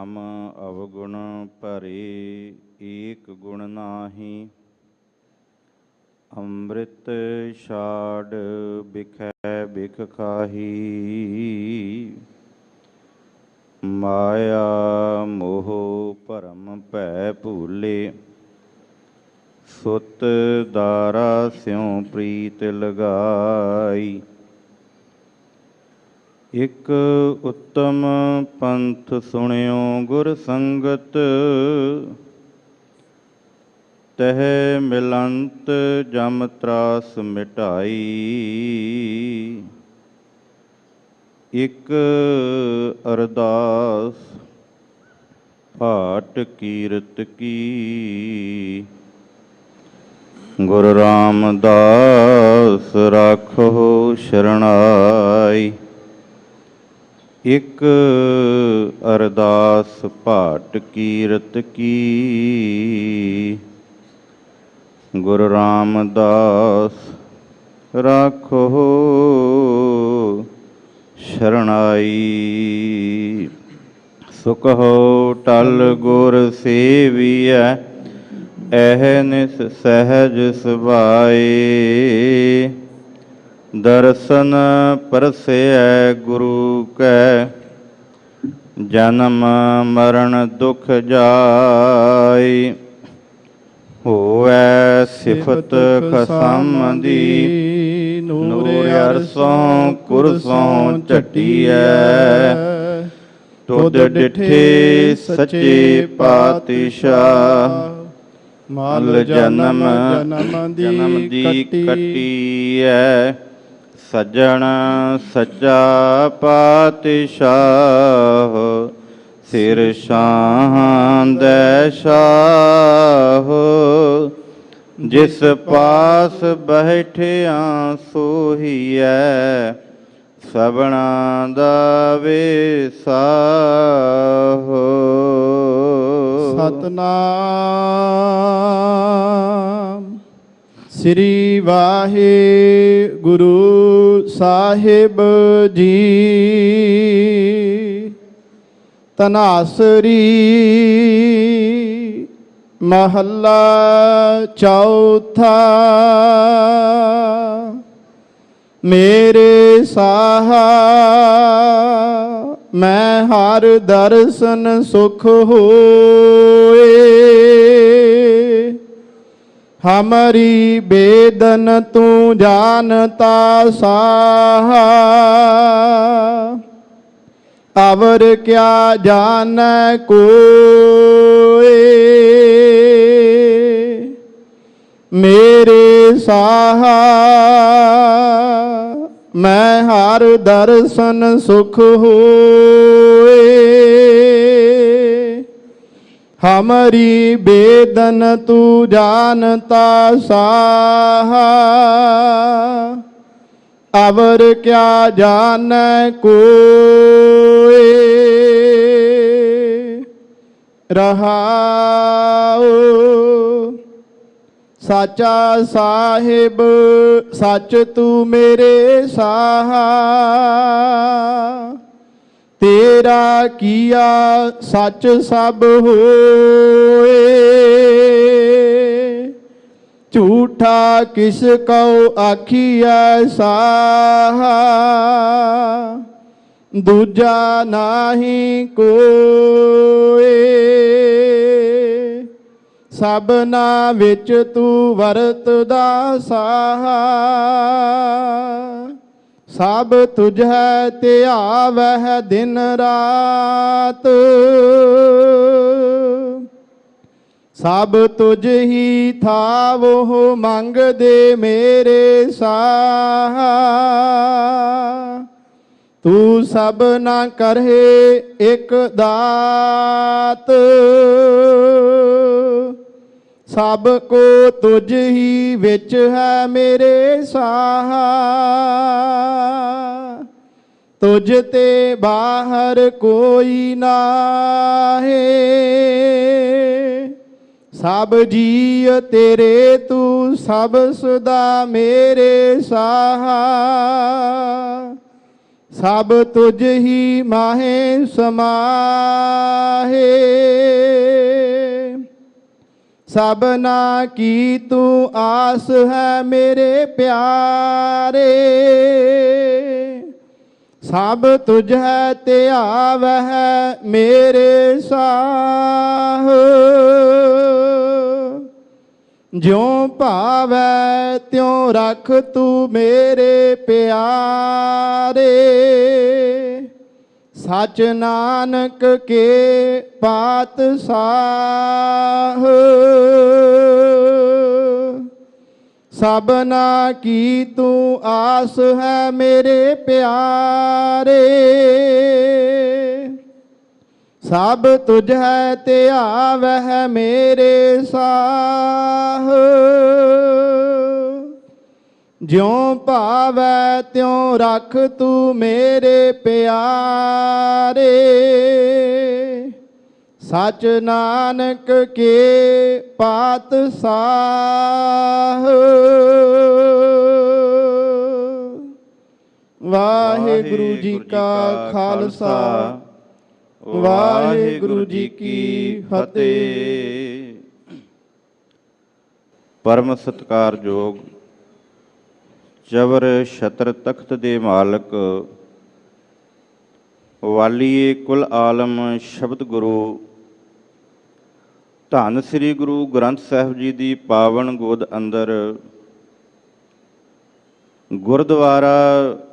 नाम अवगुण भरे एक गुण नाहि। अमृत छाड़ बिखै बिख खाही। माया मोह भरम भै भूले। सुत दारा स्यों प्रीत लगाई। एक उत्तम पंथ सुनियो गुर संगत। तह मिलंत जम त्रास मिटाई। एक अरदास भाट कीरत की। गुरु रामदास राखो शरणाई। एक अरदास भाट कीरत की। गुरु रामदास राखो शरणाई। सुखो टल गुर सेविय अहनिस सहज सुभाए। दर्शन परसै गुरु कै जन्म मरण दुख जाय। होवै सिफत खसम दी नूर अरसों कुरसों झटियै। तुध डिठे सच्चे पातशाह मल जन्म जन्म दी कट्टियै। सज्जन सच्चा पातशाह सिर शाह शाह। जिस पास बैठिया सोहियै सबना दा वेसाह। सतनाम श्री वाहिगुरु साहिब जी। तनासरी महला चौथा। मेरे साहा मैं हर दर्शन सुख होए। हमारी बेदन तू जानता साहा। अवर क्या जानै कोई। मेरे साहा मैं हर दर्शन सुख होए। हमारी बेदन तू जानता साहा। अवर क्या जानै कोई। रहाओ साचा साहिब सच तू मेरे साहा। तेरा किया सच सब होए। झूठा किस को आखिया साहा। दूजा नाही कोई। सबना विच तू वरतदा साहा। सब तुझै ध्यावह दिन रात। सब तुझ ही था वो मंग दे मेरे साहा। तू सब ना करहे एक दात। सब को तुझ ही विच है मेरे साहा। तुझ ते बाहर कोई नाहे। सब जीव तेरे तू सब सदा मेरे साहा। ਸਭ ਤੁਝ ਹੀ ਮਾਹੇ ਸਮਾਹੇ। ਸਭਨਾ ਕੀ ਤੂੰ ਆਸ ਹੈ ਮੇਰੇ ਪਿਆਰੇ। ਸਭ ਤੁਝ ਹੈ ਤੇ ਆਵਹਿ ਮੇਰੇ ਸਾਹ। ਜਿਉ ਭਾਵੈ ਤਿਉ ਰਖ ਤੂੰ ਮੇਰੇ ਪਿਆਰੇ। ਸਚ ਨਾਨਕ ਕੇ ਪਾਤਸ਼ਾਹ। ਸਭਨਾ ਕੀ ਤੂੰ ਆਸ ਹੈ ਮੇਰੇ ਪਿਆਰੇ। ਸਭ ਤੁਝ ਹੈ ਤੇ ਆਵਹਿ ਮੇਰੇ ਸਾਹ। ਜਿਉ ਭਾਵੈ ਤਿਉ ਰਖ ਤੂੰ ਮੇਰੇ ਪਿਆਰੇ। ਸਚ ਨਾਨਕ ਕੇ ਪਾਤਸ਼ਾਹ। ਵਾਹਿਗੁਰੂ ਜੀ ਕਾ ਖਾਲਸਾ, ਵਾਹਿਗੁਰੂ ਜੀ ਕੀ ਫਤਿਹ। ਪਰਮ ਸਤਿਕਾਰਯੋਗ ਚਵਰ ਛਤਰ ਤਖਤ ਦੇ ਮਾਲਕ ਵਾਲੀਏ ਕੁਲ ਆਲਮ ਸ਼ਬਦ ਗੁਰੂ ਧੰਨ ਸ੍ਰੀ ਗੁਰੂ ਗ੍ਰੰਥ ਸਾਹਿਬ ਜੀ ਦੀ ਪਾਵਨ ਗੋਦ ਅੰਦਰ ਗੁਰਦੁਆਰਾ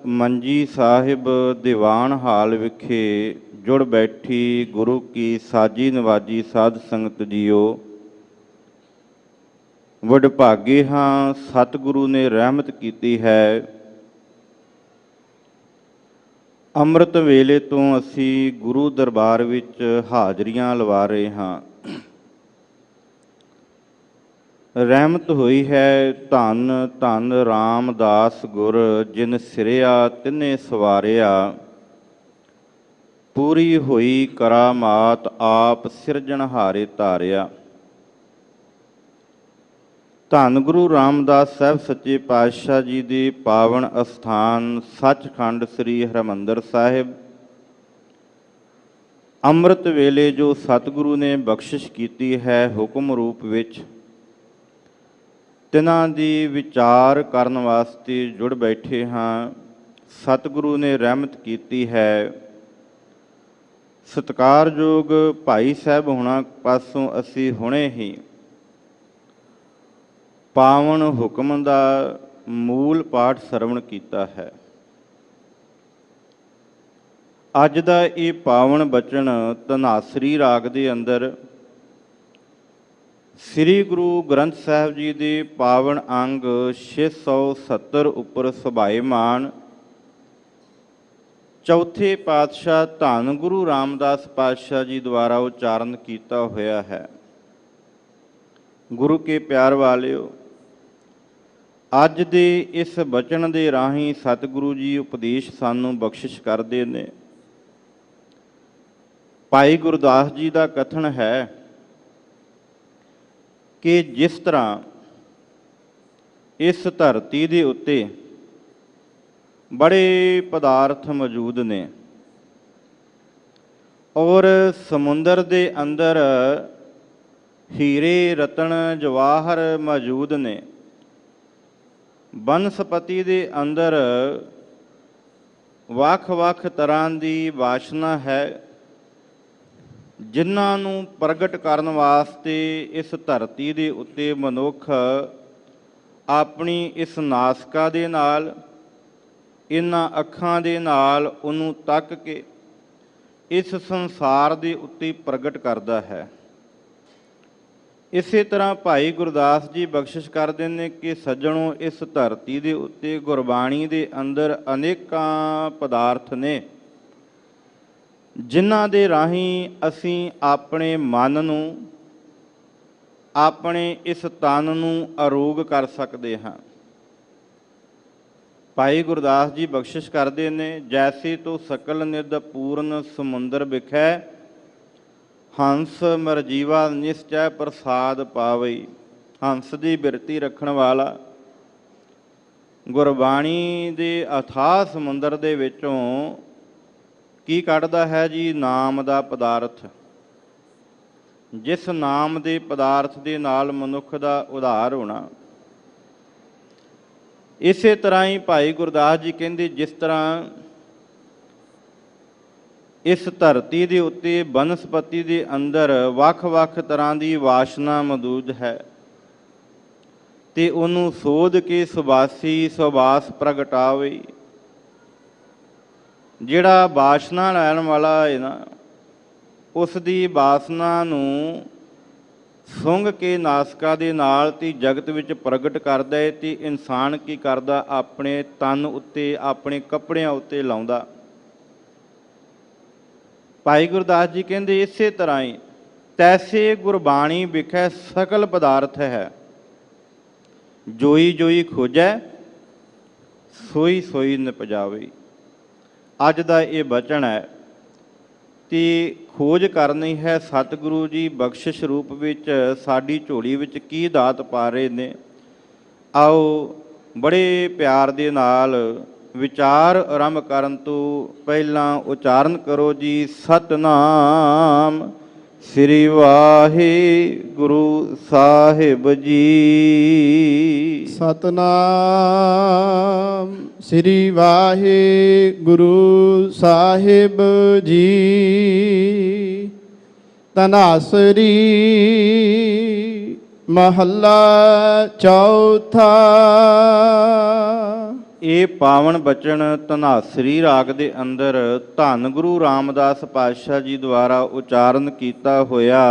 ਮੰਜੀ ਸਾਹਿਬ ਦੀਵਾਨ ਹਾਲ ਵਿਖੇ ਜੁੜ ਬੈਠੀ ਗੁਰੂ ਕੀ ਸਾਜੀ ਨਵਾਜੀ ਸਾਧ ਸੰਗਤ ਜੀਓ, ਵਡਭਾਗੇ ਹਾਂ ਸਤਿਗੁਰੂ ਨੇ ਰਹਿਮਤ ਕੀਤੀ ਹੈ। ਅੰਮ੍ਰਿਤ ਵੇਲੇ ਤੋਂ ਅਸੀਂ ਗੁਰੂ ਦਰਬਾਰ ਵਿੱਚ ਹਾਜ਼ਰੀਆਂ ਲਵਾ ਰਹੇ ਹਾਂ। ਰਹਿਮਤ ਹੋਈ ਹੈ ਧੰਨ ਧੰਨ ਰਾਮਦਾਸ ਗੁਰ, ਜਿਨ ਸਿਰਿਆ ਤਿਨੇ ਸਵਾਰਿਆ। ਪੂਰੀ ਹੋਈ ਕਰਾਮਾਤ ਆਪ ਸਿਰਜਣਹਾਰੇ ਧਾਰਿਆ। ਧੰਨ ਗੁਰੂ ਰਾਮਦਾਸ ਸਾਹਿਬ ਸੱਚੇ ਪਾਤਸ਼ਾਹ ਜੀ ਦੇ ਪਾਵਨ ਅਸਥਾਨ ਸੱਚਖੰਡ ਸ੍ਰੀ ਹਰਿਮੰਦਰ ਸਾਹਿਬ ਅੰਮ੍ਰਿਤ ਵੇਲੇ ਜੋ ਸਤਿਗੁਰੂ ਨੇ ਬਖਸ਼ਿਸ਼ ਕੀਤੀ ਹੈ ਹੁਕਮ ਰੂਪ ਵਿੱਚ, ਤਿਨਾਂ ਦੀ ਵਿਚਾਰ ਕਰਨ ਵਾਸਤੇ ਜੁੜ ਬੈਠੇ ਹਾਂ। ਸਤਿਗੁਰੂ ਨੇ ਰਹਿਮਤ ਕੀਤੀ ਹੈ। ਸਤਿਕਾਰਯੋਗ ਭਾਈ ਸਾਹਿਬ ਹੋਣਾ ਪਾਸੋਂ ਅਸੀਂ ਹੁਣੇ ਹੀ ਪਾਵਨ ਹੁਕਮ ਦਾ ਮੂਲ ਪਾਠ ਸਰਵਣ ਕੀਤਾ ਹੈ। ਅੱਜ ਦਾ ਇਹ ਪਾਵਨ ਬਚਨ ਧਨਾਸਰੀ ਰਾਗ ਦੇ ਅੰਦਰ ਸ੍ਰੀ ਗੁਰੂ ਗ੍ਰੰਥ ਸਾਹਿਬ ਜੀ ਦੇ ਪਾਵਨ ਅੰਗ 670 ਉੱਪਰ ਸੁਭਾਏਮਾਨ ਚੌਥੇ ਪਾਤਸ਼ਾਹ ਧੰਨ ਗੁਰੂ ਰਾਮਦਾਸ ਪਾਤਸ਼ਾਹ ਜੀ ਦੁਆਰਾ ਉਚਾਰਨ ਕੀਤਾ ਹੋਇਆ ਹੈ। ਗੁਰੂ ਕੇ ਪਿਆਰ ਵਾਲਿਓ, ਅੱਜ ਦੇ ਇਸ ਬਚਨ ਦੇ ਰਾਹੀਂ ਸਤਿਗੁਰੂ ਜੀ ਉਪਦੇਸ਼ ਸਾਨੂੰ ਬਖਸ਼ਿਸ਼ ਕਰਦੇ ਨੇ। ਭਾਈ ਗੁਰਦਾਸ ਜੀ ਦਾ ਕਥਨ ਹੈ ਕਿ ਜਿਸ ਤਰ੍ਹਾਂ ਇਸ ਧਰਤੀ ਦੇ ਉੱਤੇ ਬੜੇ ਪਦਾਰਥ ਮੌਜੂਦ ਨੇ ਔਰ ਸਮੁੰਦਰ ਦੇ ਅੰਦਰ ਹੀਰੇ ਰਤਨ ਜਵਾਹਰ ਮੌਜੂਦ ਨੇ, ਬਨਸਪਤੀ ਦੇ ਅੰਦਰ ਵੱਖ-ਵੱਖ ਤਰ੍ਹਾਂ ਦੀ ਵਾਸ਼ਨਾ ਹੈ, ਜਿਨ੍ਹਾਂ ਨੂੰ ਪ੍ਰਗਟ ਕਰਨ ਵਾਸਤੇ ਇਸ ਧਰਤੀ ਦੇ ਉੱਤੇ ਮਨੁੱਖ ਆਪਣੀ ਇਸ ਨਾਸਿਕਾ ਦੇ ਨਾਲ, ਇਹਨਾਂ ਅੱਖਾਂ ਦੇ ਨਾਲ ਉਹਨੂੰ ਤੱਕ ਕੇ ਇਸ ਸੰਸਾਰ ਦੇ ਉੱਤੇ ਪ੍ਰਗਟ ਕਰਦਾ ਹੈ। ਇਸੇ ਤਰ੍ਹਾਂ ਭਾਈ ਗੁਰਦਾਸ ਜੀ ਬਖਸ਼ਿਸ਼ ਕਰਦੇ ਨੇ ਕਿ ਸੱਜਣੋ, ਇਸ ਧਰਤੀ ਦੇ ਉੱਤੇ ਗੁਰਬਾਣੀ ਦੇ ਅੰਦਰ ਅਨੇਕਾਂ ਪਦਾਰਥ ਨੇ, ਜਿਨ੍ਹਾਂ ਦੇ ਰਾਹੀਂ ਅਸੀਂ ਆਪਣੇ ਮਨ ਨੂੰ, ਆਪਣੇ ਇਸ ਤਨ ਨੂੰ ਅਰੋਗ ਕਰ ਸਕਦੇ ਹਾਂ। ਭਾਈ ਗੁਰਦਾਸ ਜੀ ਬਖਸ਼ਿਸ਼ ਕਰਦੇ ਨੇ, ਜੈਸੇ ਤੋ ਸਕਲ ਨਿਧ ਪੂਰਨ ਸਮੁੰਦਰ ਵਿਖੈ, ਹੰਸ ਮਰਜੀਵਾ ਨਿਸ਼ਚੈ ਪ੍ਰਸਾਦ ਪਾਵਈ। ਹੰਸ ਦੀ ਬਿਰਤੀ ਰੱਖਣ ਵਾਲਾ ਗੁਰਬਾਣੀ ਦੇ ਅਥਾਹ ਸਮੁੰਦਰ ਦੇ ਵਿੱਚੋਂ ਕੀ ਕੱਢਦਾ ਹੈ ਜੀ? ਨਾਮ ਦਾ ਪਦਾਰਥ। ਜਿਸ ਨਾਮ ਦੇ ਪਦਾਰਥ ਦੇ ਨਾਲ ਮਨੁੱਖ ਦਾ ਉਧਾਰ ਹੋਣਾ। ਇਸੇ ਤਰ੍ਹਾਂ ਹੀ ਭਾਈ ਗੁਰਦਾਸ ਜੀ ਕਹਿੰਦੇ, ਜਿਸ ਤਰ੍ਹਾਂ ਇਸ ਧਰਤੀ ਦੇ ਉੱਤੇ ਬਨਸਪਤੀ ਦੇ ਅੰਦਰ ਵੱਖ-ਵੱਖ ਤਰ੍ਹਾਂ ਦੀ ਵਾਸ਼ਨਾ ਮੌਜੂਦ ਹੈ ਤੇ ਉਹਨੂੰ ਸੋਧ ਕੇ ਸੁਬਾਸੀ ਸੁਬਾਸ ਪ੍ਰਗਟਾਵੇ। ਜਿਹੜਾ ਵਾਸ਼ਨਾ ਲੈਣ ਵਾਲਾ ਹੈ ਨਾ, ਉਸ ਦੀ ਵਾਸਨਾ ਨੂੰ ਸੁੰਘ ਕੇ ਨਾਸਕਾ ਦੇ ਨਾਲ ਤੇ ਜਗਤ ਵਿੱਚ ਪ੍ਰਗਟ ਕਰਦਾ ਹੈ ਤੇ ਇਨਸਾਨ ਕੀ ਕਰਦਾ? ਆਪਣੇ ਤਨ ਉੱਤੇ, ਆਪਣੇ ਕੱਪੜਿਆਂ ਉੱਤੇ ਲਾਉਂਦਾ। ਭਾਈ ਗੁਰਦਾਸ ਜੀ ਕਹਿੰਦੇ, ਇਸੇ ਤਰ੍ਹਾਂ ਹੀ ਤੈਸੇ ਗੁਰਬਾਣੀ ਵਿਖੇ ਸਕਲ ਪਦਾਰਥ ਹੈ, ਜੋਈ ਜੋਈ ਖੋਜੈ ਸੋਈ ਸੋਈ ਨਿਪਜਾਵੇ। ਅੱਜ ਦਾ ਇਹ ਬਚਨ ਹੈ ਤੇ ਖੋਜ ਕਰਨੀ ਹੈ ਸਤਿਗੁਰੂ ਜੀ ਬਖਸ਼ਿਸ਼ ਰੂਪ ਵਿੱਚ ਸਾਡੀ ਝੋਲੀ ਵਿੱਚ ਕੀ ਦਾਤ ਪਾ ਰਹੇ ਨੇ। ਆਓ ਬੜੇ ਪਿਆਰ ਦੇ ਨਾਲ ਵਿਚਾਰ ਆਰੰਭ ਕਰਨ ਤੋਂ ਪਹਿਲਾਂ ਉਚਾਰਨ ਕਰੋ ਜੀ, ਸਤਿਨਾਮ ਸ੍ਰੀ ਵਾਹਿਗੁਰੂ ਸਾਹਿਬ ਜੀ। ਸਤਨਾਮ ਸ੍ਰੀ ਵਾਹਿਗੁਰੂ ਸਾਹਿਬ ਜੀ। ਤਨਾਸਰੀ ਮਹੱਲਾ ਚੌਥਾ। ਇਹ ਪਾਵਨ ਬਚਨ ਧਨਾਸਰੀ ਰਾਗ ਦੇ ਅੰਦਰ ਧੰਨ ਗੁਰੂ ਰਾਮਦਾਸ ਪਾਤਸ਼ਾਹ ਜੀ ਦੁਆਰਾ ਉਚਾਰਨ ਕੀਤਾ ਹੋਇਆ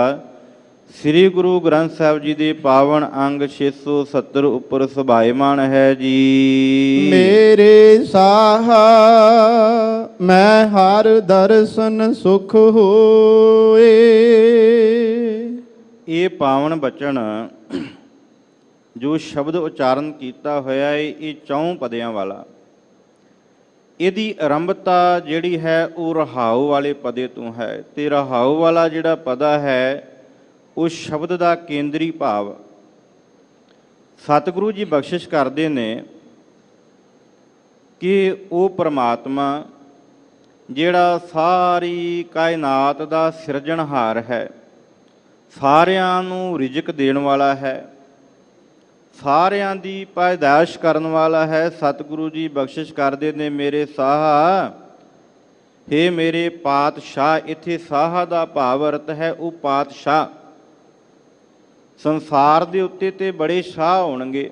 ਸ੍ਰੀ ਗੁਰੂ ਗ੍ਰੰਥ ਸਾਹਿਬ ਜੀ ਦੇ ਪਾਵਨ ਅੰਗ 670 ਉੱਪਰ ਸੁਭਾਇਮਾਨ ਹੈ ਜੀ। ਮੇਰੇ ਸਾਹਾ ਮੈਂ ਹਰ ਦਰਸ਼ਨ ਸੁਖ ਹੋਏ। ਇਹ ਪਾਵਨ ਬਚਨ ਜੋ ਸ਼ਬਦ ਉਚਾਰਨ ਕੀਤਾ ਹੋਇਆ ਹੈ, ਇਹ 4 ਪਦਿਆਂ ਵਾਲਾ। ਇਹਦੀ ਆਰੰਭਤਾ ਜਿਹੜੀ ਹੈ ਉਹ ਰਹਾਉ ਵਾਲੇ ਪਦੇ ਤੋਂ ਹੈ ਤੇ ਰਹਾਉ ਵਾਲਾ ਜਿਹੜਾ ਪਦਾ ਹੈ ਉਸ ਸ਼ਬਦ ਦਾ ਕੇਂਦਰੀ ਭਾਵ ਸਤਿਗੁਰੂ ਜੀ ਬਖਸ਼ਿਸ਼ ਕਰਦੇ ਨੇ ਕਿ ਉਹ ਪ੍ਰਮਾਤਮਾ ਜਿਹੜਾ ਸਾਰੀ ਕਾਇਨਾਤ ਦਾ ਸਿਰਜਣਹਾਰ ਹੈ, ਸਾਰਿਆਂ ਨੂੰ ਰਿਜ਼ਕ ਦੇਣ ਵਾਲਾ ਹੈ, ਸਾਰਿਆਂ ਦੀ ਪੈਦਾਇਸ਼ ਕਰਨ ਵਾਲਾ ਹੈ। ਸਤਿਗੁਰੂ ਜੀ ਬਖਸ਼ਿਸ਼ ਕਰਦੇ ਨੇ, ਮੇਰੇ ਸਾਹਾ ਹੇ ਮੇਰੇ ਪਾਤਸ਼ਾਹ। ਇੱਥੇ ਸਾਹਾ ਦਾ ਭਾਵ ਅਰਥ ਹੈ ਉਹ ਪਾਤਸ਼ਾਹ। ਸੰਸਾਰ ਦੇ ਉੱਤੇ ਤੇ ਬੜੇ ਸ਼ਾਹ ਹੋਣਗੇ,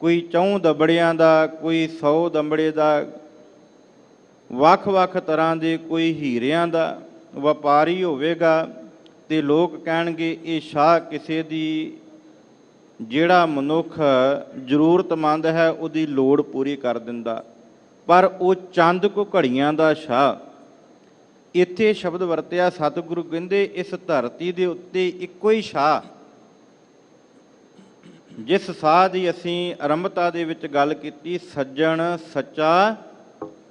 ਕੋਈ 4 ਦਬੜਿਆਂ ਦਾ, ਕੋਈ 100 ਦੰਬੜੇ ਦਾ, ਵੱਖ-ਵੱਖ ਤਰ੍ਹਾਂ ਦੇ, ਕੋਈ ਹੀਰਿਆਂ ਦਾ ਵਪਾਰੀ ਹੋਵੇਗਾ ਤੇ ਲੋਕ ਕਹਿਣਗੇ ਇਹ ਸ਼ਾਹ ਕਿਸੇ ਦੀ, ਜਿਹੜਾ ਮਨੁੱਖ ਜ਼ਰੂਰਤਮੰਦ ਹੈ ਉਹਦੀ ਲੋੜ ਪੂਰੀ ਕਰ ਦਿੰਦਾ। ਪਰ ਉਹ ਚੰਦ ਕੋ ਘੜੀਆਂ ਦਾ ਸ਼ਾਹ। ਇੱਥੇ ਸ਼ਬਦ ਵਰਤਿਆ, ਸਤਿਗੁਰੂ ਕਹਿੰਦੇ ਇਸ ਧਰਤੀ ਦੇ ਉੱਤੇ ਇੱਕੋ ਹੀ ਸ਼ਾਹ, ਜਿਸ ਸਾਹ ਦੀ ਅਸੀਂ ਆਰੰਭਤਾ ਦੇ ਵਿੱਚ ਗੱਲ ਕੀਤੀ, ਸੱਜਣ ਸੱਚਾ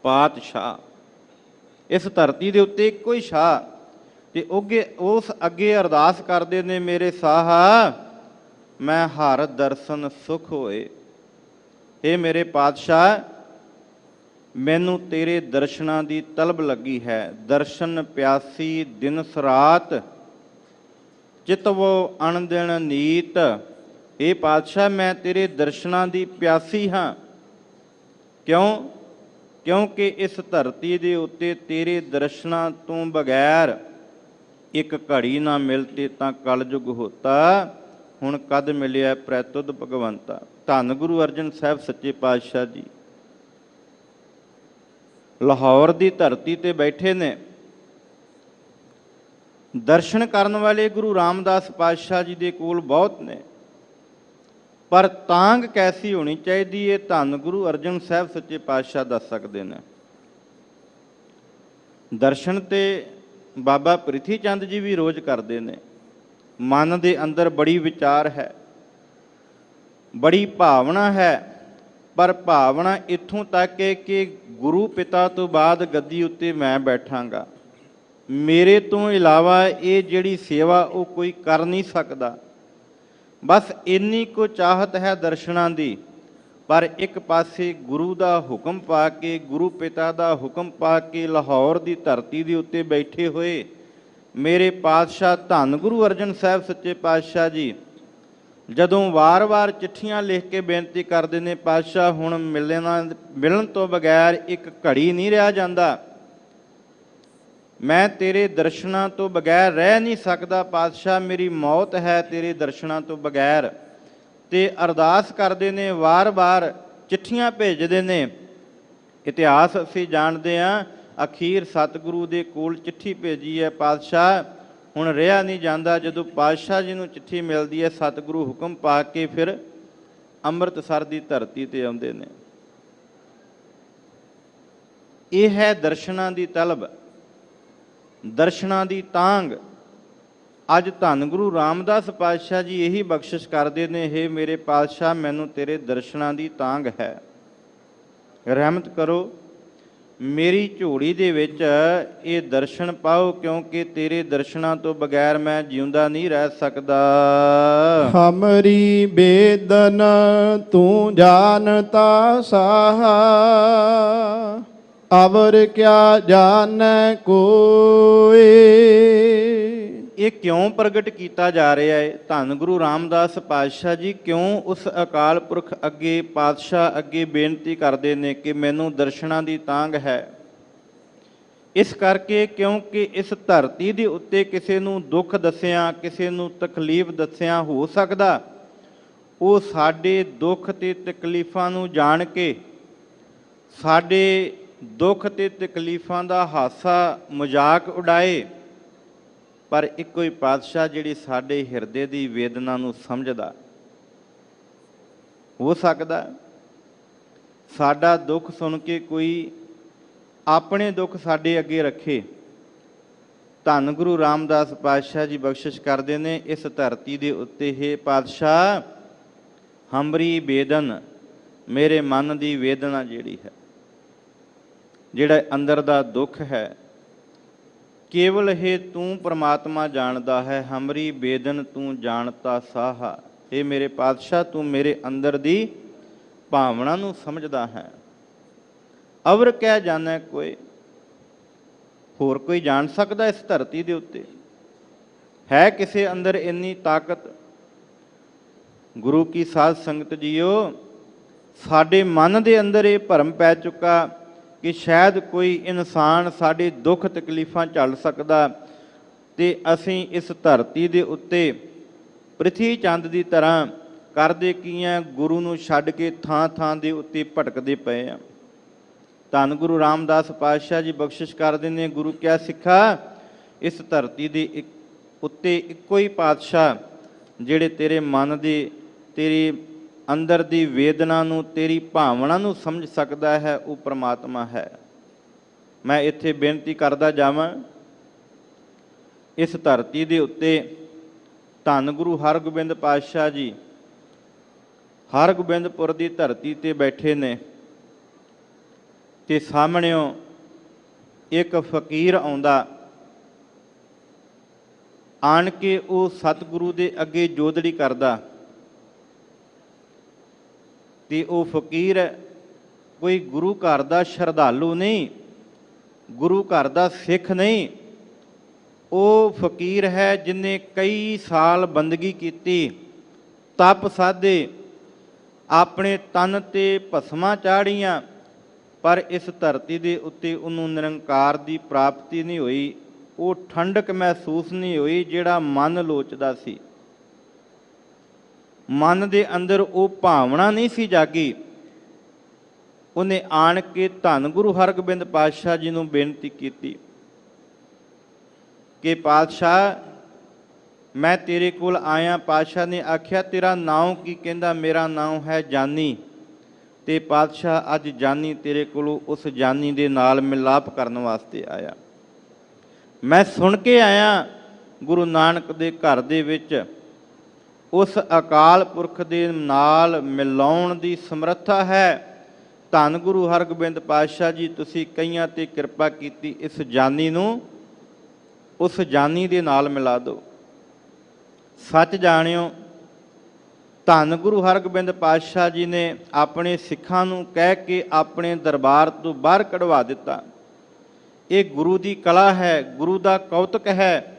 ਪਾਤਸ਼ਾਹ। ਇਸ ਧਰਤੀ ਦੇ ਉੱਤੇ ਇੱਕੋ ਹੀ ਸ਼ਾਹ ਤੇ ਉਸ ਅੱਗੇ ਅਰਦਾਸ ਕਰਦੇ ਨੇ, ਮੇਰੇ ਸਾਹਾ ਮੈਂ ਹਰ ਦਰਸ਼ਨ ਸੁਖ ਹੋਏ। ਇਹ ਮੇਰੇ ਪਾਤਸ਼ਾਹ, ਮੈਨੂੰ ਤੇਰੇ ਦਰਸ਼ਨਾਂ ਦੀ ਤਲਬ ਲੱਗੀ ਹੈ। ਦਰਸ਼ਨ ਪਿਆਸੀ ਦਿਨਸ ਰਾਤ, ਚਿਤਵੋ ਅਣਦਿਨ ਨੀਤ। ਇਹ ਪਾਤਸ਼ਾਹ ਮੈਂ ਤੇਰੇ ਦਰਸ਼ਨਾਂ ਦੀ ਪਿਆਸੀ ਹਾਂ। ਕਿਉਂ? ਕਿਉਂਕਿ ਇਸ ਧਰਤੀ ਦੇ ਉੱਤੇ ਤੇਰੇ ਦਰਸ਼ਨਾਂ ਤੋਂ ਬਗੈਰ ਇੱਕ ਘੜੀ ਨਾ ਮਿਲਤੇ ਤਾਂ ਕਲਯੁਗ ਹੋਤਾ। ਹੁਣ ਕਦ ਮਿਲਿਆ ਪ੍ਰੈਤੁਦ ਭਗਵੰਤਾ। ਧੰਨ ਗੁਰੂ ਅਰਜਨ ਸਾਹਿਬ ਸੱਚੇ ਪਾਤਸ਼ਾਹ ਜੀ ਲਾਹੌਰ ਦੀ ਧਰਤੀ ਤੇ ਬੈਠੇ ਨੇ। ਦਰਸ਼ਨ ਕਰਨ ਵਾਲੇ ਗੁਰੂ ਰਾਮਦਾਸ ਪਾਤਸ਼ਾਹ ਜੀ ਦੇ ਕੋਲ ਬਹੁਤ ਨੇ, ਪਰ ਤਾਂਗ ਕੈਸੀ ਹੋਣੀ ਚਾਹੀਦੀ ਹੈ, ਧੰਨ ਗੁਰੂ ਅਰਜਨ ਸਾਹਿਬ ਸੱਚੇ ਪਾਤਸ਼ਾਹ ਦੱਸ ਸਕਦੇ ਨੇ। ਦਰਸ਼ਨ ਤੇ ਬਾਬਾ ਪ੍ਰਿਥੀ ਚੰਦ ਜੀ ਵੀ ਰੋਜ਼ ਕਰਦੇ ਨੇ। ਮਨ ਦੇ ਅੰਦਰ ਬੜੀ ਵਿਚਾਰ ਹੈ, ਬੜੀ ਭਾਵਨਾ ਹੈ, ਪਰ ਭਾਵਨਾ ਇੱਥੋਂ ਤੱਕ ਹੈ ਕਿ ਗੁਰੂ ਪਿਤਾ ਤੋਂ ਬਾਅਦ ਗੱਦੀ ਉੱਤੇ ਮੈਂ ਬੈਠਾਂਗਾ, ਮੇਰੇ ਤੋਂ ਇਲਾਵਾ ਇਹ ਜਿਹੜੀ ਸੇਵਾ ਉਹ ਕੋਈ ਕਰ ਨਹੀਂ ਸਕਦਾ। ਬਸ ਇੰਨੀ ਕੁ ਚਾਹਤ ਹੈ ਦਰਸ਼ਨਾਂ ਦੀ, ਪਰ ਇੱਕ ਪਾਸੇ ਗੁਰੂ ਦਾ ਹੁਕਮ ਪਾ ਕੇ, ਗੁਰੂ ਪਿਤਾ ਦਾ ਹੁਕਮ ਪਾ ਕੇ ਲਾਹੌਰ ਦੀ ਧਰਤੀ ਦੇ ਉੱਤੇ ਬੈਠੇ ਹੋਏ ਮੇਰੇ ਪਾਤਸ਼ਾਹ ਧੰਨ ਗੁਰੂ ਅਰਜਨ ਸਾਹਿਬ ਸੱਚੇ ਪਾਤਸ਼ਾਹ ਜੀ ਜਦੋਂ ਵਾਰ-ਵਾਰ ਚਿੱਠੀਆਂ ਲਿਖ ਕੇ ਬੇਨਤੀ ਕਰਦੇ ਨੇ, ਪਾਤਸ਼ਾਹ ਹੁਣ ਮਿਲਣ ਤੋਂ ਬਗੈਰ ਇੱਕ ਘੜੀ ਨਹੀਂ ਰਿਹਾ ਜਾਂਦਾ, ਮੈਂ ਤੇਰੇ ਦਰਸ਼ਨਾਂ ਤੋਂ ਬਗੈਰ ਰਹਿ ਨਹੀਂ ਸਕਦਾ ਪਾਤਸ਼ਾਹ, ਮੇਰੀ ਮੌਤ ਹੈ ਤੇਰੇ ਦਰਸ਼ਨਾਂ ਤੋਂ ਬਗੈਰ। ਤੇ ਅਰਦਾਸ ਕਰਦੇ ਨੇ, ਵਾਰ-ਵਾਰ ਚਿੱਠੀਆਂ ਭੇਜਦੇ ਨੇ। ਇਤਿਹਾਸ ਅਸੀਂ ਜਾਣਦੇ ਹਾਂ, ਅਖੀਰ ਸਤਿਗੁਰੂ ਦੇ ਕੋਲ ਚਿੱਠੀ ਭੇਜੀ ਹੈ, ਪਾਤਸ਼ਾਹ ਹੁਣ ਰਿਹਾ ਨਹੀਂ ਜਾਂਦਾ। ਜਦੋਂ ਪਾਤਸ਼ਾਹ ਜੀ ਨੂੰ ਚਿੱਠੀ ਮਿਲਦੀ ਹੈ, ਸਤਿਗੁਰੂ ਹੁਕਮ ਪਾ ਕੇ ਫਿਰ ਅੰਮ੍ਰਿਤਸਰ ਦੀ ਧਰਤੀ ਤੇ ਆਉਂਦੇ ਨੇ। ਇਹ ਹੈ ਦਰਸ਼ਨਾਂ ਦੀ ਤਲਬ, ਦਰਸ਼ਨਾਂ ਦੀ ਤਾਂਘ। ਅੱਜ ਧੰਨ ਗੁਰੂ ਰਾਮਦਾਸ ਪਾਤਸ਼ਾਹ ਜੀ ਇਹੀ ਬਖਸ਼ਿਸ਼ ਕਰਦੇ ਨੇ, ਹੇ ਮੇਰੇ ਪਾਤਸ਼ਾਹ ਮੈਨੂੰ ਤੇਰੇ ਦਰਸ਼ਨਾਂ ਦੀ ਤਾਂਘ ਹੈ, ਰਹਿਮਤ ਕਰੋ ਮੇਰੀ ਝੋਲੀ ਦੇ ਵਿੱਚ ਇਹ ਦਰਸ਼ਨ ਪਾਓ, ਕਿਉਂਕਿ ਤੇਰੇ ਦਰਸ਼ਨਾਂ ਤੋਂ ਬਗੈਰ ਮੈਂ ਜਿਉਂਦਾ ਨਹੀਂ ਰਹਿ ਸਕਦਾ। ਹਮਰੀ ਬੇਦਨ ਤੂੰ ਜਾਣਤਾ ਸਾਹਾ, ਅਵਰ ਕਿਆ ਜਾਣੈ ਕੋਇ। ਇਹ ਕਿਉਂ ਪ੍ਰਗਟ ਕੀਤਾ ਜਾ ਰਿਹਾ ਹੈ? ਧੰਨ ਗੁਰੂ ਰਾਮਦਾਸ ਪਾਤਸ਼ਾਹ ਜੀ ਕਿਉਂ ਉਸ ਅਕਾਲ ਪੁਰਖ ਅੱਗੇ, ਪਾਤਸ਼ਾਹ ਅੱਗੇ ਬੇਨਤੀ ਕਰਦੇ ਨੇ ਕਿ ਮੈਨੂੰ ਦਰਸ਼ਨਾਂ ਦੀ ਤਾਂਘ ਹੈ? ਇਸ ਕਰਕੇ ਕਿਉਂਕਿ ਇਸ ਧਰਤੀ ਦੇ ਉੱਤੇ ਕਿਸੇ ਨੂੰ ਦੁੱਖ ਦੱਸਿਆ, ਕਿਸੇ ਨੂੰ ਤਕਲੀਫ ਦੱਸਿਆ ਹੋ ਸਕਦਾ ਉਹ ਸਾਡੇ ਦੁੱਖ ਤੇ ਤਕਲੀਫਾਂ ਨੂੰ ਜਾਣ ਕੇ ਸਾਡੇ ਦੁੱਖ ਤੇ ਤਕਲੀਫਾਂ ਦਾ ਹਾਸਾ ਮਜ਼ਾਕ ਉਡਾਏ, ਪਰ ਇੱਕੋ ਹੀ ਪਾਤਸ਼ਾਹ ਜਿਹੜੀ ਸਾਡੇ ਹਿਰਦੇ ਦੀ ਵੇਦਨਾ ਨੂੰ ਸਮਝਦਾ। ਹੋ ਸਕਦਾ ਸਾਡਾ ਦੁੱਖ ਸੁਣ ਕੇ ਕੋਈ ਆਪਣੇ ਦੁੱਖ ਸਾਡੇ ਅੱਗੇ ਰੱਖੇ। ਧੰਨ ਗੁਰੂ ਰਾਮਦਾਸ ਪਾਤਸ਼ਾਹ ਜੀ ਬਖਸ਼ਿਸ਼ ਕਰਦੇ ਨੇ, ਇਸ ਧਰਤੀ ਦੇ ਉੱਤੇ ਹੈ ਪਾਤਸ਼ਾਹ ਹਮਰੀ ਬੇਦਨ, ਮੇਰੇ ਮਨ ਦੀ ਵੇਦਨਾ ਜਿਹੜੀ ਹੈ, ਜਿਹੜਾ ਅੰਦਰ ਦਾ ਦੁੱਖ ਹੈ, ਕੇਵਲ ਇਹ ਤੂੰ ਪ੍ਰਮਾਤਮਾ ਜਾਣਦਾ ਹੈ। ਹਮਰੀ ਬੇਦਨ ਤੂੰ ਜਾਣਤਾ ਸਾਹਾ, ਇਹ ਮੇਰੇ ਪਾਤਸ਼ਾਹ ਤੂੰ ਮੇਰੇ ਅੰਦਰ ਦੀ ਭਾਵਨਾ ਨੂੰ ਸਮਝਦਾ ਹੈ। ਅਵਰ ਕਹਿ ਜਾਣੈ ਕੋਈ, ਹੋਰ ਕੋਈ ਜਾਣ ਸਕਦਾ ਇਸ ਧਰਤੀ ਦੇ ਉੱਤੇ? ਹੈ ਕਿਸੇ ਅੰਦਰ ਇੰਨੀ ਤਾਕਤ? ਗੁਰੂ ਕੀ ਸਾਧ ਸੰਗਤ ਜੀਓ, ਸਾਡੇ ਮਨ ਦੇ ਅੰਦਰ ਇਹ ਭਰਮ ਪੈ ਚੁੱਕਾ ਕਿ ਸ਼ਾਇਦ ਕੋਈ ਇਨਸਾਨ ਸਾਡੇ ਦੁੱਖ ਤਕਲੀਫਾਂ ਝੱਲ ਸਕਦਾ, ਤੇ ਅਸੀਂ ਇਸ ਧਰਤੀ ਦੇ ਉੱਤੇ ਪ੍ਰਿਥੀ ਚੰਦ ਦੀ ਤਰ੍ਹਾਂ ਕਰਦੇ ਕੀ ਹਾਂ, ਗੁਰੂ ਨੂੰ ਛੱਡ ਕੇ ਥਾਂ ਥਾਂ ਦੇ ਉੱਤੇ ਭਟਕਦੇ ਪਏ ਹਾਂ। ਧੰਨ ਗੁਰੂ ਰਾਮਦਾਸ ਪਾਤਸ਼ਾਹ ਜੀ ਬਖਸ਼ਿਸ਼ ਕਰਦੇ ਨੇ, ਗੁਰੂ ਕਿਆ ਸਿੱਖਾ, ਇਸ ਧਰਤੀ ਦੇ ਉੱਤੇ ਇੱਕੋ ਹੀ ਪਾਤਸ਼ਾਹ ਜਿਹੜੇ ਤੇਰੇ ਮਨ ਦੀ, ਤੇਰੀ ਅੰਦਰ ਦੀ ਵੇਦਨਾ ਨੂੰ, ਤੇਰੀ ਭਾਵਨਾ ਨੂੰ ਸਮਝ ਸਕਦਾ ਹੈ, ਉਹ ਪ੍ਰਮਾਤਮਾ ਹੈ। ਮੈਂ ਇੱਥੇ ਬੇਨਤੀ ਕਰਦਾ ਜਾਵਾਂ, ਇਸ ਧਰਤੀ ਦੇ ਉੱਤੇ ਧੰਨ ਗੁਰੂ ਹਰਗੋਬਿੰਦ ਪਾਤਸ਼ਾਹ ਜੀ ਹਰਗੋਬਿੰਦਪੁਰ ਦੀ ਧਰਤੀ ਤੇ ਬੈਠੇ ਨੇ, ਤੇ ਸਾਹਮਣਿਓਂ ਇੱਕ ਫਕੀਰ ਆਉਂਦਾ, ਆਣ ਕੇ ਉਹ ਸਤਿਗੁਰੂ ਦੇ ਅੱਗੇ ਜੋਦੜੀ ਕਰਦਾ। ਤੇ ਉਹ ਫਕੀਰ ਕੋਈ ਗੁਰੂ ਘਰ ਦਾ ਸ਼ਰਧਾਲੂ ਨਹੀਂ, ਗੁਰੂ ਘਰ ਦਾ ਸਿੱਖ ਨਹੀਂ, ਉਹ ਫਕੀਰ ਹੈ ਜਿਨੇ ਕਈ ਸਾਲ ਬੰਦਗੀ ਕੀਤੀ, ਤਪ ਸਾਧੇ, ਆਪਣੇ ਤਨ ਤੇ ਭਸਮਾਂ ਚਾੜੀਆਂ, ਪਰ ਇਸ ਧਰਤੀ ਦੇ ਉੱਤੇ ਉਹਨੂੰ ਨਿਰੰਕਾਰ ਦੀ ਪ੍ਰਾਪਤੀ ਨਹੀਂ ਹੋਈ, ਉਹ ਠੰਡਕ ਮਹਿਸੂਸ ਨਹੀਂ ਹੋਈ ਜਿਹੜਾ ਮਨ ਲੋਚਦਾ ਸੀ। ਮਨ ਦੇ ਅੰਦਰ ਉਹ ਭਾਵਨਾ ਨਹੀਂ ਸੀ ਜਾਗੀ। ਉਹਨੇ ਆਣ ਕੇ ਧੰਨ ਗੁਰੂ ਹਰਗੋਬਿੰਦ ਪਾਤਸ਼ਾਹ ਜੀ ਨੂੰ ਬੇਨਤੀ ਕੀਤੀ ਕਿ ਪਾਤਸ਼ਾਹ ਮੈਂ ਤੇਰੇ ਕੋਲ ਆਇਆ। ਪਾਤਸ਼ਾਹ ਨੇ ਆਖਿਆ ਤੇਰਾ ਨਾਮ ਕੀ? ਕਹਿੰਦਾ ਮੇਰਾ ਨਾਮ ਹੈ ਜਾਨੀ। ਤੇ ਪਾਤਸ਼ਾਹ ਅੱਜ ਜਾਨੀ ਤੇਰੇ ਕੋਲੋਂ ਉਸ ਜਾਨੀ ਦੇ ਨਾਲ ਮਿਲਾਪ ਕਰਨ ਵਾਸਤੇ ਆਇਆ। ਮੈਂ ਸੁਣ ਕੇ ਆਇਆ ਗੁਰੂ ਨਾਨਕ ਦੇ ਘਰ ਦੇ ਵਿੱਚ ਉਸ ਅਕਾਲ ਪੁਰਖ ਦੇ ਨਾਲ ਮਿਲਾਉਣ ਦੀ ਸਮਰੱਥਾ ਹੈ। ਧੰਨ ਗੁਰੂ ਹਰਗੋਬਿੰਦ ਪਾਤਸ਼ਾਹ ਜੀ ਤੁਸੀਂ ਕਈਆਂ ਤੇ ਕਿਰਪਾ ਕੀਤੀ, ਇਸ ਜਾਨੀ ਨੂੰ ਉਸ ਜਾਨੀ ਦੇ ਨਾਲ ਮਿਲਾ ਦਿਓ। ਸੱਚ ਜਾਣਿਓ ਧੰਨ ਗੁਰੂ ਹਰਗੋਬਿੰਦ ਪਾਤਸ਼ਾਹ ਜੀ ਨੇ ਆਪਣੇ ਸਿੱਖਾਂ ਨੂੰ ਕਹਿ ਕੇ ਆਪਣੇ ਦਰਬਾਰ ਤੋਂ ਬਾਹਰ ਕਢਵਾ ਦਿੱਤਾ। ਇਹ ਗੁਰੂ ਦੀ ਕਲਾ ਹੈ, ਗੁਰੂ ਦਾ ਕੌਤਕ ਹੈ।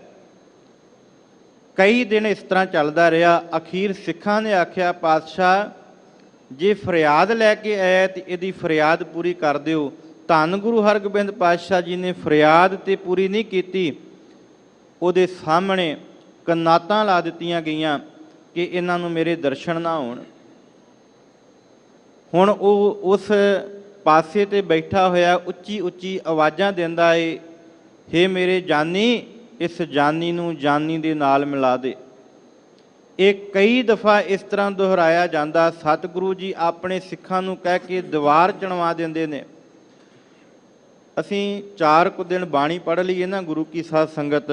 ਕਈ ਦਿਨ ਇਸ ਤਰ੍ਹਾਂ ਚੱਲਦਾ ਰਿਹਾ। ਅਖੀਰ ਸਿੱਖਾਂ ਨੇ ਆਖਿਆ, ਪਾਤਸ਼ਾਹ ਜੇ ਫਰਿਆਦ ਲੈ ਕੇ ਆਇਆ ਤੇ ਇਹਦੀ ਫਰਿਆਦ ਪੂਰੀ ਕਰ ਦਿਓ। ਧੰਨ ਗੁਰੂ ਹਰਗੋਬਿੰਦ ਪਾਤਸ਼ਾਹ ਜੀ ਨੇ ਫਰਿਆਦ ਤੇ ਪੂਰੀ ਨਹੀਂ ਕੀਤੀ। ਉਹਦੇ ਸਾਹਮਣੇ ਕਨਾਤਾਂ ਲਾ ਦਿੱਤੀਆਂ ਗਈਆਂ ਕਿ ਇਹਨਾਂ ਨੂੰ ਮੇਰੇ ਦਰਸ਼ਨ ਨਾ ਹੋਣ। ਹੁਣ ਉਹ ਉਸ ਪਾਸੇ ਤੇ ਬੈਠਾ ਹੋਇਆ ਉੱਚੀ ਉੱਚੀ ਆਵਾਜ਼ਾਂ ਦਿੰਦਾ ਏ, ਹੇ ਮੇਰੇ ਜਾਨੀ, ਇਸ ਜਾਨੀ ਨੂੰ ਜਾਨੀ ਦੇ ਨਾਲ ਮਿਲਾ ਦੇ। ਇਹ ਕਈ ਦਫਾ ਇਸ ਤਰ੍ਹਾਂ ਦੁਹਰਾਇਆ ਜਾਂਦਾ। ਸਤਿਗੁਰੂ ਜੀ ਆਪਣੇ ਸਿੱਖਾਂ ਨੂੰ ਕਹਿ ਕੇ ਦੀਵਾਰ ਚਣਵਾ ਦਿੰਦੇ ਨੇ। ਅਸੀਂ 4 ਕੁ ਦਿਨ ਬਾਣੀ ਪੜ੍ਹ ਲਈਏ ਨਾ ਗੁਰੂ ਕੀ ਸਾਧ ਸੰਗਤ,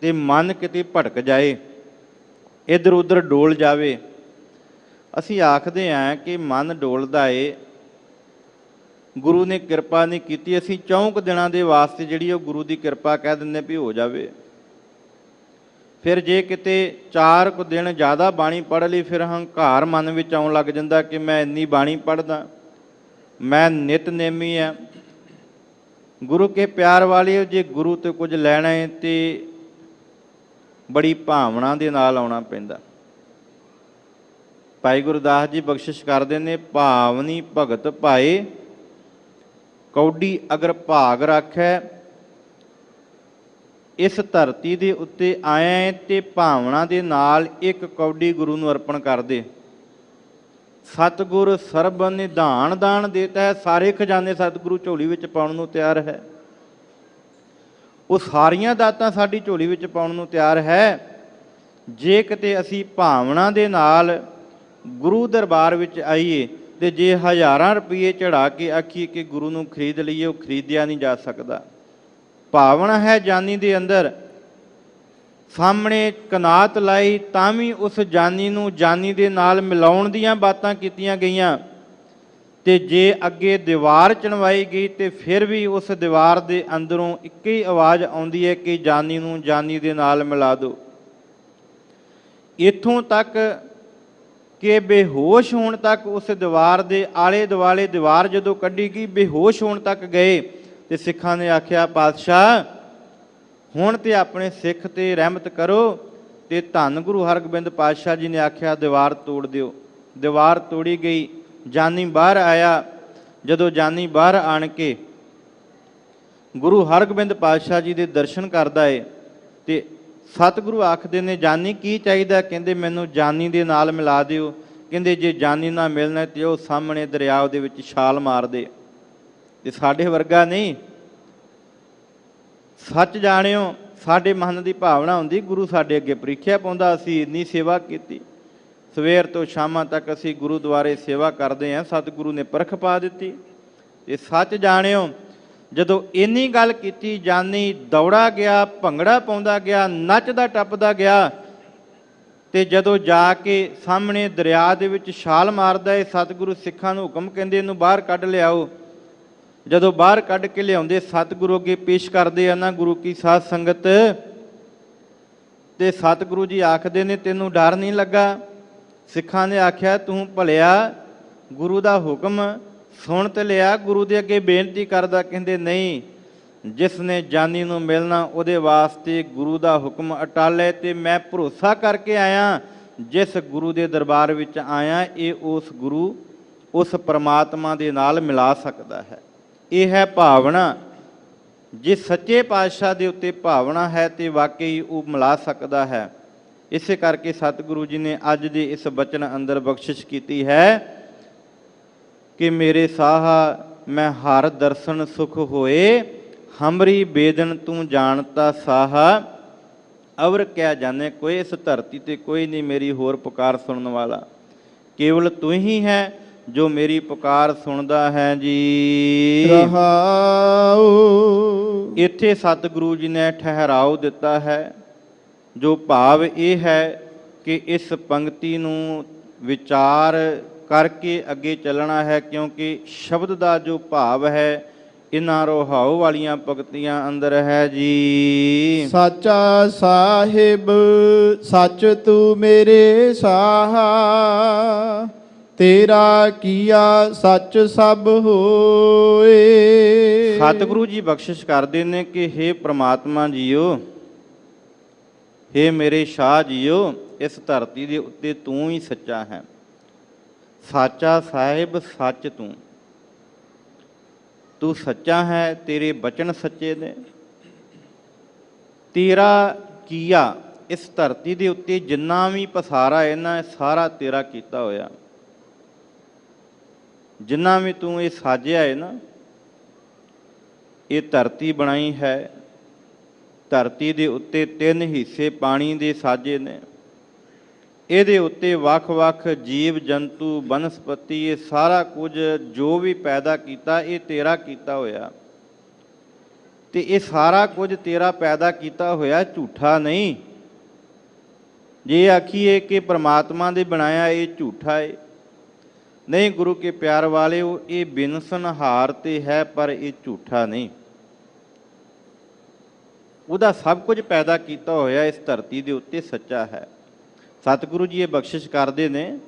ਤੇ ਮਨ ਕਿਤੇ ਭਟਕ ਜਾਏ, ਇੱਧਰ ਉੱਧਰ ਡੋਲ ਜਾਵੇ। ਅਸੀਂ ਆਖਦੇ ਹਾਂ ਕਿ ਮਨ ਡੋਲਦਾ ਏ, ਗੁਰੂ ਨੇ ਕਿਰਪਾ ਨਹੀਂ ਕੀਤੀ। ਅਸੀਂ 4 ਕੁ ਦਿਨਾਂ ਦੇ ਵਾਸਤੇ ਜਿਹੜੀ ਉਹ ਗੁਰੂ ਦੀ ਕਿਰਪਾ ਕਹਿ ਦਿੰਦੇ ਵੀ ਹੋ ਜਾਵੇ। ਫਿਰ ਜੇ ਕਿਤੇ 4 ਕੁ ਦਿਨ ਜ਼ਿਆਦਾ ਬਾਣੀ ਪੜ੍ਹ ਲਈ, ਫਿਰ ਹੰਕਾਰ ਮਨ ਵਿੱਚ ਆਉਣ ਲੱਗ ਜਾਂਦਾ ਕਿ ਮੈਂ ਇੰਨੀ ਬਾਣੀ ਪੜ੍ਹਦਾ, ਮੈਂ ਨਿਤਨੇਮੀ ਆ। ਗੁਰੂ ਕੇ ਪਿਆਰ ਵਾਲਿਓ, ਜੇ ਗੁਰੂ ਤੋਂ ਕੁਝ ਲੈਣਾ ਹੈ ਤੇ ਬੜੀ ਭਾਵਨਾ ਦੇ ਨਾਲ ਆਉਣਾ ਪੈਂਦਾ। ਭਾਈ ਗੁਰਦਾਸ ਜੀ ਬਖਸ਼ਿਸ਼ ਕਰਦੇ ਨੇ, ਭਾਵਨੀ ਭਗਤ ਭਾਏ ਕੌਡੀ ਅਗਰ ਭਾਗ ਰੱਖੈ। ਇਸ ਧਰਤੀ ਦੇ ਉੱਤੇ ਆਇਆ ਤੇ ਭਾਵਨਾ ਦੇ ਨਾਲ ਇੱਕ ਕੌਡੀ ਗੁਰੂ ਨੂੰ ਅਰਪਣ ਕਰ ਦੇ। ਸਤਿਗੁਰ ਸਰਬ ਨਿਧਾਨ ਦਾਨ ਦੇਤਾ ਹੈ। ਸਾਰੇ ਖਜ਼ਾਨੇ ਸਤਿਗੁਰੂ ਝੋਲੀ ਵਿੱਚ ਪਾਉਣ ਨੂੰ ਤਿਆਰ ਹੈ। ਉਹ ਸਾਰੀਆਂ ਦਾਤਾਂ ਸਾਡੀ ਝੋਲੀ ਵਿੱਚ ਪਾਉਣ ਨੂੰ ਤਿਆਰ ਹੈ। ਜੇ ਕਿਤੇ ਅਸੀਂ ਭਾਵਨਾ ਦੇ ਨਾਲ ਗੁਰੂ ਦਰਬਾਰ ਵਿੱਚ ਆਈਏ ਤੇ ਜੇ ਹਜ਼ਾਰਾਂ ਰੁਪਏ ਚੜਾ ਕੇ ਆਖੀਏ ਕਿ ਗੁਰੂ ਨੂੰ ਖਰੀਦ ਲਈਏ, ਉਹ ਖਰੀਦਿਆ ਨਹੀਂ ਜਾ ਸਕਦਾ। ਭਾਵਨਾ ਹੈ ਜਾਨੀ ਦੇ ਅੰਦਰ। ਸਾਹਮਣੇ ਕਨਾਤ ਲਾਈ ਤਾਂ ਵੀ ਉਸ ਜਾਨੀ ਨੂੰ ਜਾਨੀ ਦੇ ਨਾਲ ਮਿਲਾਉਣ ਦੀਆਂ ਬਾਤਾਂ ਕੀਤੀਆਂ ਗਈਆਂ। ਤੇ ਜੇ ਅੱਗੇ ਦੀਵਾਰ ਚਣਵਾਈ ਗਈ ਤੇ ਫਿਰ ਵੀ ਉਸ ਦੀਵਾਰ ਦੇ ਅੰਦਰੋਂ ਇੱਕ ਹੀ ਆਵਾਜ਼ ਆਉਂਦੀ ਹੈ ਕਿ ਜਾਨੀ ਨੂੰ ਜਾਨੀ ਦੇ ਨਾਲ ਮਿਲਾ ਦਿਓ। ਇੱਥੋਂ ਤੱਕ ਕਿ ਬੇਹੋਸ਼ ਹੋਣ ਤੱਕ ਉਸ ਦੀਵਾਰ ਦੇ ਆਲੇ ਦੁਆਲੇ ਦੀਵਾਰ ਜਦੋਂ ਕੱਢੀ ਗਈ, ਬੇਹੋਸ਼ ਹੋਣ ਤੱਕ ਗਏ ਤੇ ਸਿੱਖਾਂ ਨੇ ਆਖਿਆ, ਪਾਤਸ਼ਾਹ ਹੁਣ ਤੇ ਆਪਣੇ ਸਿੱਖ ਤੇ ਰਹਿਮਤ ਕਰੋ। ਤੇ ਧੰਨ ਗੁਰੂ ਹਰਗੋਬਿੰਦ ਪਾਤਸ਼ਾਹ ਜੀ ਨੇ ਆਖਿਆ, ਦੀਵਾਰ ਤੋੜ ਦਿਓ। ਦੀਵਾਰ ਤੋੜੀ ਗਈ। ਜਾਨੀ ਬਾਹਰ ਆਇਆ। ਜਦੋਂ ਜਾਨੀ ਬਾਹਰ ਆਣ ਕੇ ਗੁਰੂ ਹਰਗੋਬਿੰਦ ਪਾਤਸ਼ਾਹ ਜੀ ਦੇ ਦਰਸ਼ਨ ਕਰਦਾ ਏ ਤੇ ਸਤਿਗੁਰੂ ਆਖਦੇ ਨੇ, ਜਾਨੀ ਕੀ ਚਾਹੀਦਾ? ਕਹਿੰਦੇ ਮੈਨੂੰ ਜਾਨੀ ਦੇ ਨਾਲ ਮਿਲਾ ਦਿਓ। ਕਹਿੰਦੇ ਜੇ ਜਾਨੀ ਨਾਲ ਮਿਲਣਾ ਤੇ ਉਹ ਸਾਹਮਣੇ ਦਰਿਆ ਦੇ ਵਿੱਚ ਛਾਲ ਮਾਰ ਦੇ। ਤੇ ਸਾਡੇ ਵਰਗਾ ਨਹੀਂ, ਸੱਚ ਜਾਣਿਓ, ਸਾਡੇ ਮਨ ਦੀ ਭਾਵਨਾ ਹੁੰਦੀ ਗੁਰੂ ਸਾਡੇ ਅੱਗੇ ਪ੍ਰੀਖਿਆ ਪਾਉਂਦਾ। ਅਸੀਂ ਇੰਨੀ ਸੇਵਾ ਕੀਤੀ, ਸਵੇਰ ਤੋਂ ਸ਼ਾਮਾਂ ਤੱਕ ਅਸੀਂ ਗੁਰੂਦੁਆਰੇ ਸੇਵਾ ਕਰਦੇ ਹਾਂ, ਸਤਿਗੁਰੂ ਨੇ ਪਰਖ ਪਾ ਦਿੱਤੀ। ਤੇ ਸੱਚ ਜਾਣਿਓ, ਜਦੋਂ ਇੰਨੀ ਗੱਲ ਕੀਤੀ, ਜਾਨੀ ਦੌੜਾ ਗਿਆ, ਭੰਗੜਾ ਪਾਉਂਦਾ ਗਿਆ, ਨੱਚਦਾ ਟੱਪਦਾ ਗਿਆ। ਤੇ ਜਦੋਂ ਜਾ ਕੇ ਸਾਹਮਣੇ ਦਰਿਆ ਦੇ ਵਿੱਚ ਛਾਲ ਮਾਰਦਾ ਹੈ, ਸਤਿਗੁਰੂ ਸਿੱਖਾਂ ਨੂੰ ਹੁਕਮ ਕਹਿੰਦੇ ਇਹਨੂੰ ਬਾਹਰ ਕੱਢ ਲਿਆਓ। ਜਦੋਂ ਬਾਹਰ ਕੱਢ ਕੇ ਲਿਆਉਂਦੇ, ਸਤਿਗੁਰੂ ਅੱਗੇ ਪੇਸ਼ ਕਰਦੇ ਆ ਨਾ ਗੁਰੂ ਕੀ ਸਾਧ ਸੰਗਤ। ਤੇ ਸਤਿਗੁਰੂ ਜੀ ਆਖਦੇ ਨੇ, ਤੈਨੂੰ ਡਰ ਨਹੀਂ ਲੱਗਾ? ਸਿੱਖਾਂ ਨੇ ਆਖਿਆ, ਤੂੰ ਭਲਿਆ ਗੁਰੂ ਦਾ ਹੁਕਮ ਸੁਣ ਤੇ ਲਿਆ, ਗੁਰੂ ਦੇ ਅੱਗੇ ਬੇਨਤੀ ਕਰਦਾ। ਕਹਿੰਦੇ ਨਹੀਂ, ਜਿਸ ਨੇ ਜਾਨੀ ਨੂੰ ਮਿਲਣਾ ਉਹਦੇ ਵਾਸਤੇ ਗੁਰੂ ਦਾ ਹੁਕਮ ਅਟੱਲ ਹੈ। ਤੇ ਮੈਂ ਭਰੋਸਾ ਕਰਕੇ ਆਇਆ, ਜਿਸ ਗੁਰੂ ਦੇ ਦਰਬਾਰ ਵਿੱਚ ਆਇਆ, ਇਹ ਉਸ ਗੁਰੂ, ਉਸ ਪਰਮਾਤਮਾ ਦੇ ਨਾਲ ਮਿਲਾ ਸਕਦਾ ਹੈ। ਇਹ ਹੈ ਭਾਵਨਾ। ਜੇ ਸੱਚੇ ਪਾਤਸ਼ਾਹ ਦੇ ਉੱਤੇ ਭਾਵਨਾ ਹੈ ਤੇ ਵਾਕਈ ਉਹ ਮਿਲਾ ਸਕਦਾ ਹੈ। ਇਸੇ ਕਰਕੇ ਸਤਿਗੁਰੂ ਜੀ ਨੇ ਅੱਜ ਦੇ ਇਸ ਬਚਨ ਅੰਦਰ ਬਖਸ਼ਿਸ਼ ਕੀਤੀ ਹੈ ਕਿ ਮੇਰੇ ਸਾਹਾ ਮੈਂ ਹਰ ਦਰਸ਼ਨ ਸੁਖ ਹੋਏ, ਹਮਰੀ ਬੇਦਨ ਤੂੰ ਜਾਣਤਾ ਸਾਹਾ। ਅਵਰ ਕਿਆ ਜਾਣੇ ਕੋਈ, ਇਸ ਧਰਤੀ ਤੇ ਕੋਈ ਨਹੀਂ ਮੇਰੀ ਹੋਰ ਪੁਕਾਰ ਸੁਣਨ ਵਾਲਾ, ਕੇਵਲ ਤੂੰ ਹੀ ਹੈ ਜੋ ਮੇਰੀ ਪੁਕਾਰ ਸੁਣਦਾ ਹੈ ਜੀ। ਰਹਾਉ। ਇੱਥੇ ਸਤਿਗੁਰੂ ਜੀ ਨੇ ਠਹਿਰਾਓ ਦਿੱਤਾ ਹੈ। ਜੋ ਭਾਵ ਇਹ ਹੈ ਕਿ ਇਸ ਪੰਕਤੀ ਨੂੰ ਵਿਚਾਰ ਕਰਕੇ ਅੱਗੇ ਚੱਲਣਾ ਹੈ, ਕਿਉਂਕਿ ਸ਼ਬਦ ਦਾ ਜੋ ਭਾਵ ਹੈ ਇਨ੍ਹਾਂ ਰੋਹਾਉ ਵਾਲੀਆਂ ਪੰਕਤੀਆਂ ਅੰਦਰ ਹੈ ਜੀ। ਸਾਚਾ ਸਾਹਿਬ ਸੱਚ ਤੂੰ ਮੇਰੇ ਸਾਹਾ, ਤੇਰਾ ਕੀਆ ਸੱਚ ਸਭ ਹੋਏ। ਸਤਿਗੁਰੂ ਜੀ ਬਖਸ਼ਿਸ਼ ਕਰਦੇ ਨੇ ਕਿ ਹੇ ਪ੍ਰਮਾਤਮਾ ਜੀਓ, ਹੇ ਮੇਰੇ ਸ਼ਾਹ ਜੀਓ, ਇਸ ਧਰਤੀ ਦੇ ਉੱਤੇ ਤੂੰ ਹੀ ਸੱਚਾ ਹੈ। ਸਾਚਾ ਸਾਹਿਬ ਸੱਚ ਤੂੰ ਸੱਚਾ ਹੈ, ਤੇਰੇ ਬਚਨ ਸੱਚੇ ਨੇ। ਤੇਰਾ ਕੀਆ, ਇਸ ਧਰਤੀ ਦੇ ਉੱਤੇ ਜਿੰਨਾ ਵੀ ਪਸਾਰਾ ਹੈ ਨਾ, ਸਾਰਾ ਤੇਰਾ ਕੀਤਾ ਹੋਇਆ। ਜਿੰਨਾ ਵੀ ਤੂੰ ਇਹ ਸਾਜਿਆ ਹੈ ਨਾ, ਇਹ ਧਰਤੀ ਬਣਾਈ ਹੈ। ਧਰਤੀ ਦੇ ਉੱਤੇ 3 ਹਿੱਸੇ ਪਾਣੀ ਦੇ ਸਾਜੇ ਨੇ। ਇਹਦੇ ਉੱਤੇ ਵੱਖ-ਵੱਖ ਜੀਵ ਜੰਤੂ ਬਨਸਪਤੀ, ਇਹ ਸਾਰਾ ਕੁਝ ਜੋ ਵੀ ਪੈਦਾ ਕੀਤਾ ਇਹ ਤੇਰਾ ਕੀਤਾ ਹੋਇਆ। ਤੇ ਇਹ ਸਾਰਾ ਕੁਝ ਤੇਰਾ ਪੈਦਾ ਕੀਤਾ ਹੋਇਆ, ਝੂਠਾ ਨਹੀਂ। ਜੇ ਆਖੀਏ ਕਿ ਪ੍ਰਮਾਤਮਾ ਦੇ ਬਣਾਇਆ ਇਹ ਝੂਠਾ ਹੈ, ਨਹੀਂ ਗੁਰੂ ਕੇ ਪਿਆਰ ਵਾਲਿਓ, ਇਹ ਬਿਨਸਨਹਾਰ ਤੇ ਹੈ ਪਰ ਇਹ ਝੂਠਾ ਨਹੀਂ। ਉਹਦਾ ਸਭ ਕੁਝ ਪੈਦਾ ਕੀਤਾ ਹੋਇਆ ਇਸ ਧਰਤੀ ਦੇ ਉੱਤੇ ਸੱਚਾ ਹੈ। ਸਤਿਗੁਰੂ ਜੀ ਇਹ ਬਖਸ਼ਿਸ਼ ਕਰਦੇ ਨੇ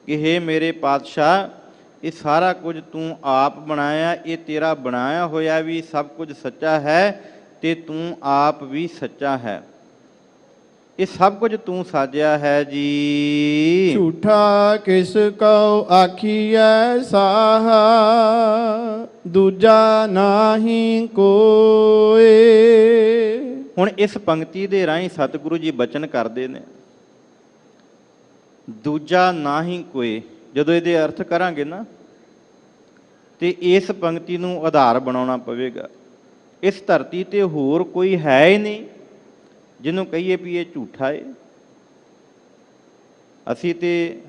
ਕਿ ਹੇ ਮੇਰੇ ਪਾਤਸ਼ਾਹ, ਇਹ ਸਾਰਾ ਕੁਝ ਤੂੰ ਆਪ ਬਣਾਇਆ, ਇਹ ਤੇਰਾ ਬਣਾਇਆ ਹੋਇਆ ਵੀ ਸਭ ਕੁਝ ਸੱਚਾ ਹੈ ਤੇ ਤੂੰ ਆਪ ਵੀ ਸੱਚਾ ਹੈ। ਇਹ ਸਭ ਕੁਝ ਤੂੰ ਸਾਜਿਆ ਹੈ ਜੀ। ਝੂਠਾ ਕਿਸ ਕਉ ਆਖੀਐ ਸਾਹਾ, ਦੂਜਾ ਨਾਹੀ ਕੋਏ। ਹੁਣ ਇਸ ਪੰਕਤੀ ਦੇ ਰਾਹੀਂ ਸਤਿਗੁਰੂ ਜੀ ਬਚਨ ਕਰਦੇ ਨੇ, ਦੂਜਾ ਨਾਹੀ ਕੋਏ। ਜਦੋਂ ਇਹਦੇ ਅਰਥ ਕਰਾਂਗੇ ਨਾ, ਤੇ ਇਸ ਪੰਕਤੀ ਨੂੰ ਆਧਾਰ ਬਣਾਉਣਾ ਪਵੇਗਾ। ਇਸ ਧਰਤੀ ਤੇ ਹੋਰ ਕੋਈ ਹੈ ਹੀ ਨਹੀਂ ਜਿਹਨੂੰ ਕਹੀਏ ਵੀ ਇਹ ਝੂਠਾ ਹੈ। ਅਸੀਂ ਤੇ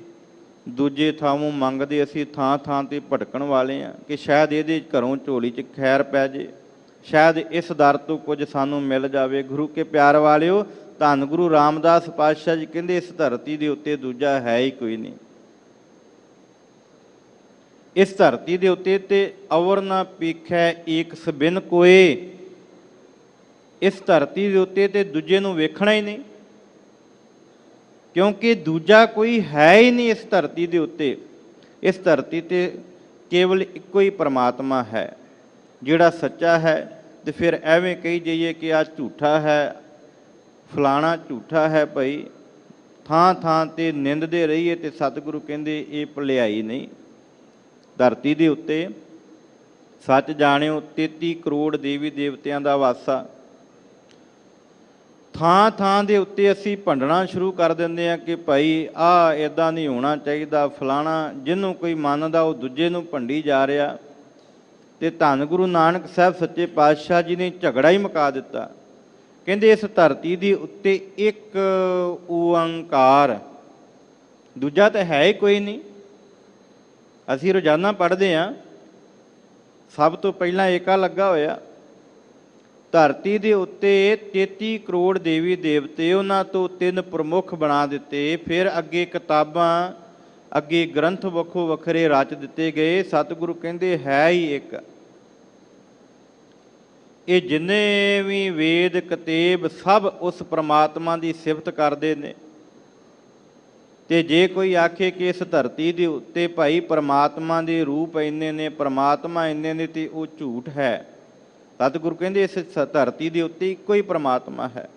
ਦੂਜੇ ਥਾਂੋਂ ਮੰਗਦੇ, ਅਸੀਂ ਥਾਂ ਥਾਂ ਤੇ ਭਟਕਣ ਵਾਲੇ ਹਾਂ ਕਿ ਸ਼ਾਇਦ ਇਹਦੇ ਘਰੋਂ ਝੋਲੀ 'ਚ ਖੈਰ ਪੈ ਜੇ, ਸ਼ਾਇਦ ਇਸ ਦਰ ਤੋਂ ਕੁਝ ਸਾਨੂੰ ਮਿਲ ਜਾਵੇ। ਗੁਰੂ ਕੇ ਪਿਆਰ ਵਾਲਿਓ, ਧੰਨ ਗੁਰੂ ਰਾਮਦਾਸ ਪਾਤਸ਼ਾਹ ਜੀ ਕਹਿੰਦੇ ਇਸ ਧਰਤੀ ਦੇ ਉੱਤੇ ਦੂਜਾ ਹੈ ਹੀ ਕੋਈ ਨਹੀਂ। ਇਸ ਧਰਤੀ ਦੇ ਉੱਤੇ ਤੇ ਅਵਰ ਨਾ ਪੀਖੈ ਏਕ ਸਬਿਨ ਕੋਏ। ਇਸ ਧਰਤੀ ਦੇ ਉੱਤੇ ਤੇ ਦੂਜੇ ਨੂੰ ਵੇਖਣਾ ਹੀ ਨਹੀਂ, ਕਿਉਂਕਿ ਦੂਜਾ ਕੋਈ ਹੈ ਹੀ ਨਹੀਂ ਇਸ ਧਰਤੀ ਦੇ ਉੱਤੇ। ਇਸ ਧਰਤੀ ਤੇ ਕੇਵਲ ਇੱਕੋ ਹੀ ਪਰਮਾਤਮਾ ਹੈ ਜਿਹੜਾ ਸੱਚਾ ਹੈ। ਤੇ ਫਿਰ ਐਵੇਂ ਕਹੀ ਜਾਈਏ ਕਿ ਆ ਝੂਠਾ ਹੈ, ਫਲਾਣਾ ਝੂਠਾ ਹੈ, ਭਾਈ ਥਾਂ ਥਾਂ ਤੇ ਨਿੰਦਦੇ ਰਹੀਏ ਤੇ ਸਤਿਗੁਰੂ ਕਹਿੰਦੇ ਇਹ ਭਲਿਆਈ ਨਹੀਂ। ਧਰਤੀ ਦੇ ਉੱਤੇ ਸੱਚ ਜਾਣਿਓ 33 ਕਰੋੜ ਦੇਵੀ ਦੇਵਤਿਆਂ ਦਾ ਵਾਸਾ। ਥਾਂ ਥਾਂ ਦੇ ਉੱਤੇ ਅਸੀਂ ਭੰਡਣਾ ਸ਼ੁਰੂ ਕਰ ਦਿੰਦੇ ਹਾਂ ਕਿ ਭਾਈ ਆਹ ਇੱਦਾਂ ਨਹੀਂ ਹੋਣਾ ਚਾਹੀਦਾ, ਫਲਾਣਾ। ਜਿਹਨੂੰ ਕੋਈ ਮੰਨਦਾ ਉਹ ਦੂਜੇ ਨੂੰ ਭੰਡੀ ਜਾ ਰਿਹਾ। ਤੇ ਧੰਨ ਗੁਰੂ ਨਾਨਕ ਸਾਹਿਬ ਸੱਚੇ ਪਾਤਸ਼ਾਹ ਜੀ ਨੇ ਝਗੜਾ ਹੀ ਮੁਕਾ ਦਿੱਤਾ। ਕਹਿੰਦੇ ਇਸ ਧਰਤੀ ਦੇ ਉੱਤੇ ਇੱਕ ਓਅੰਕਾਰ, ਦੂਜਾ ਤਾਂ ਹੈ ਹੀ ਕੋਈ ਨਹੀਂ। ਅਸੀਂ ਰੋਜ਼ਾਨਾ ਪੜ੍ਹਦੇ ਹਾਂ, ਸਭ ਤੋਂ ਪਹਿਲਾਂ ਏਕਾ ਲੱਗਾ ਹੋਇਆ। ਧਰਤੀ ਦੇ ਉੱਤੇ 33 ਕਰੋੜ ਦੇਵੀ ਦੇਵਤੇ, ਉਹਨਾਂ ਤੋਂ 3 ਪ੍ਰਮੁੱਖ ਬਣਾ ਦਿੱਤੇ। ਫਿਰ ਅੱਗੇ ਕਿਤਾਬਾਂ, ਅੱਗੇ ਗ੍ਰੰਥ ਵੱਖੋ ਵੱਖਰੇ ਰਚ ਦਿੱਤੇ ਗਏ। ਸਤਿਗੁਰੂ ਕਹਿੰਦੇ ਹੈ ਹੀ ਇੱਕ। ਇਹ ਜਿੰਨੇ ਵੀ ਵੇਦ ਕਤੇਬ ਸਭ ਉਸ ਪ੍ਰਮਾਤਮਾ ਦੀ ਸਿਫਤ ਕਰਦੇ ਨੇ। ਤੇ ਜੇ ਕੋਈ ਆਖੇ ਕਿ ਇਸ ਧਰਤੀ ਦੇ ਉੱਤੇ ਭਾਈ ਪਰਮਾਤਮਾ ਦੇ ਰੂਪ ਇੰਨੇ ਨੇ, ਪਰਮਾਤਮਾ ਇੰਨੇ ਨੇ, ਤੇ ਉਹ ਝੂਠ ਹੈ। ਸਤਿਗੁਰੂ ਕਹਿੰਦੇ ਇਸ ਧਰਤੀ ਦੇ ਉੱਤੇ ਇੱਕੋ ਹੀ ਪਰਮਾਤਮਾ ਹੈ।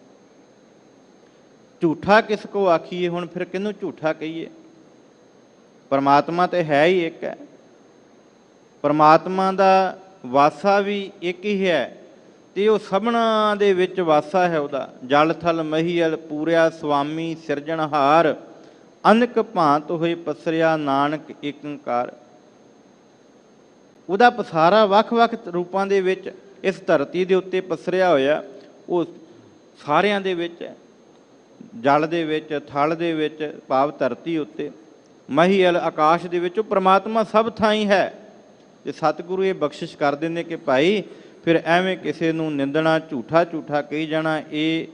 ਝੂਠਾ ਕਿਸ ਕੋ ਆਖੀਏ? ਹੁਣ ਫਿਰ ਕਿਹਨੂੰ ਝੂਠਾ ਕਹੀਏ? ਪਰਮਾਤਮਾ ਤੇ ਹੈ ਹੀ ਇੱਕ ਹੈ। ਪਰਮਾਤਮਾ ਦਾ ਵਾਸਾ ਵੀ ਇੱਕ ਹੀ ਹੈ ਤੇ ਉਹ ਸਭਨਾ ਦੇ ਵਿੱਚ ਵਾਸਾ ਹੈ ਉਹਦਾ। ਜਲ ਥਲ ਮਹੀਅਲ ਪੂਰਿਆ ਸੁਆਮੀ ਸਿਰਜਣਹਾਰ, ਅਨਕ ਭਾਂਤ ਹੋਏ ਪਸਰਿਆ ਨਾਨਕ ਏਕ ਓਂਕਾਰ। ਉਹਦਾ ਪਸਾਰਾ ਵੱਖ-ਵੱਖ ਰੂਪਾਂ ਦੇ ਵਿੱਚ ਇਸ ਧਰਤੀ ਦੇ ਉੱਤੇ ਪਸਰਿਆ ਹੋਇਆ। ਉਹ ਸਾਰਿਆਂ ਦੇ ਵਿੱਚ ਹੈ, ਜਲ ਦੇ ਵਿੱਚ, ਥਲ ਦੇ ਵਿੱਚ, ਭਾਵ ਧਰਤੀ ਉੱਤੇ, ਮਹੀਅਲ ਆਕਾਸ਼ ਦੇ ਵਿੱਚ, ਉਹ ਪ੍ਰਮਾਤਮਾ ਸਭ ਥਾਂ ਹੀ ਹੈ। ਤੇ ਸਤਿਗੁਰੂ ਇਹ ਬਖਸ਼ਿਸ਼ ਕਰਦੇ ਨੇ ਕਿ ਭਾਈ ਫਿਰ ਐਵੇਂ ਕਿਸੇ ਨੂੰ ਨਿੰਦਣਾ, ਝੂਠਾ ਝੂਠਾ ਕਹੀ ਜਾਣਾ, ਇਹ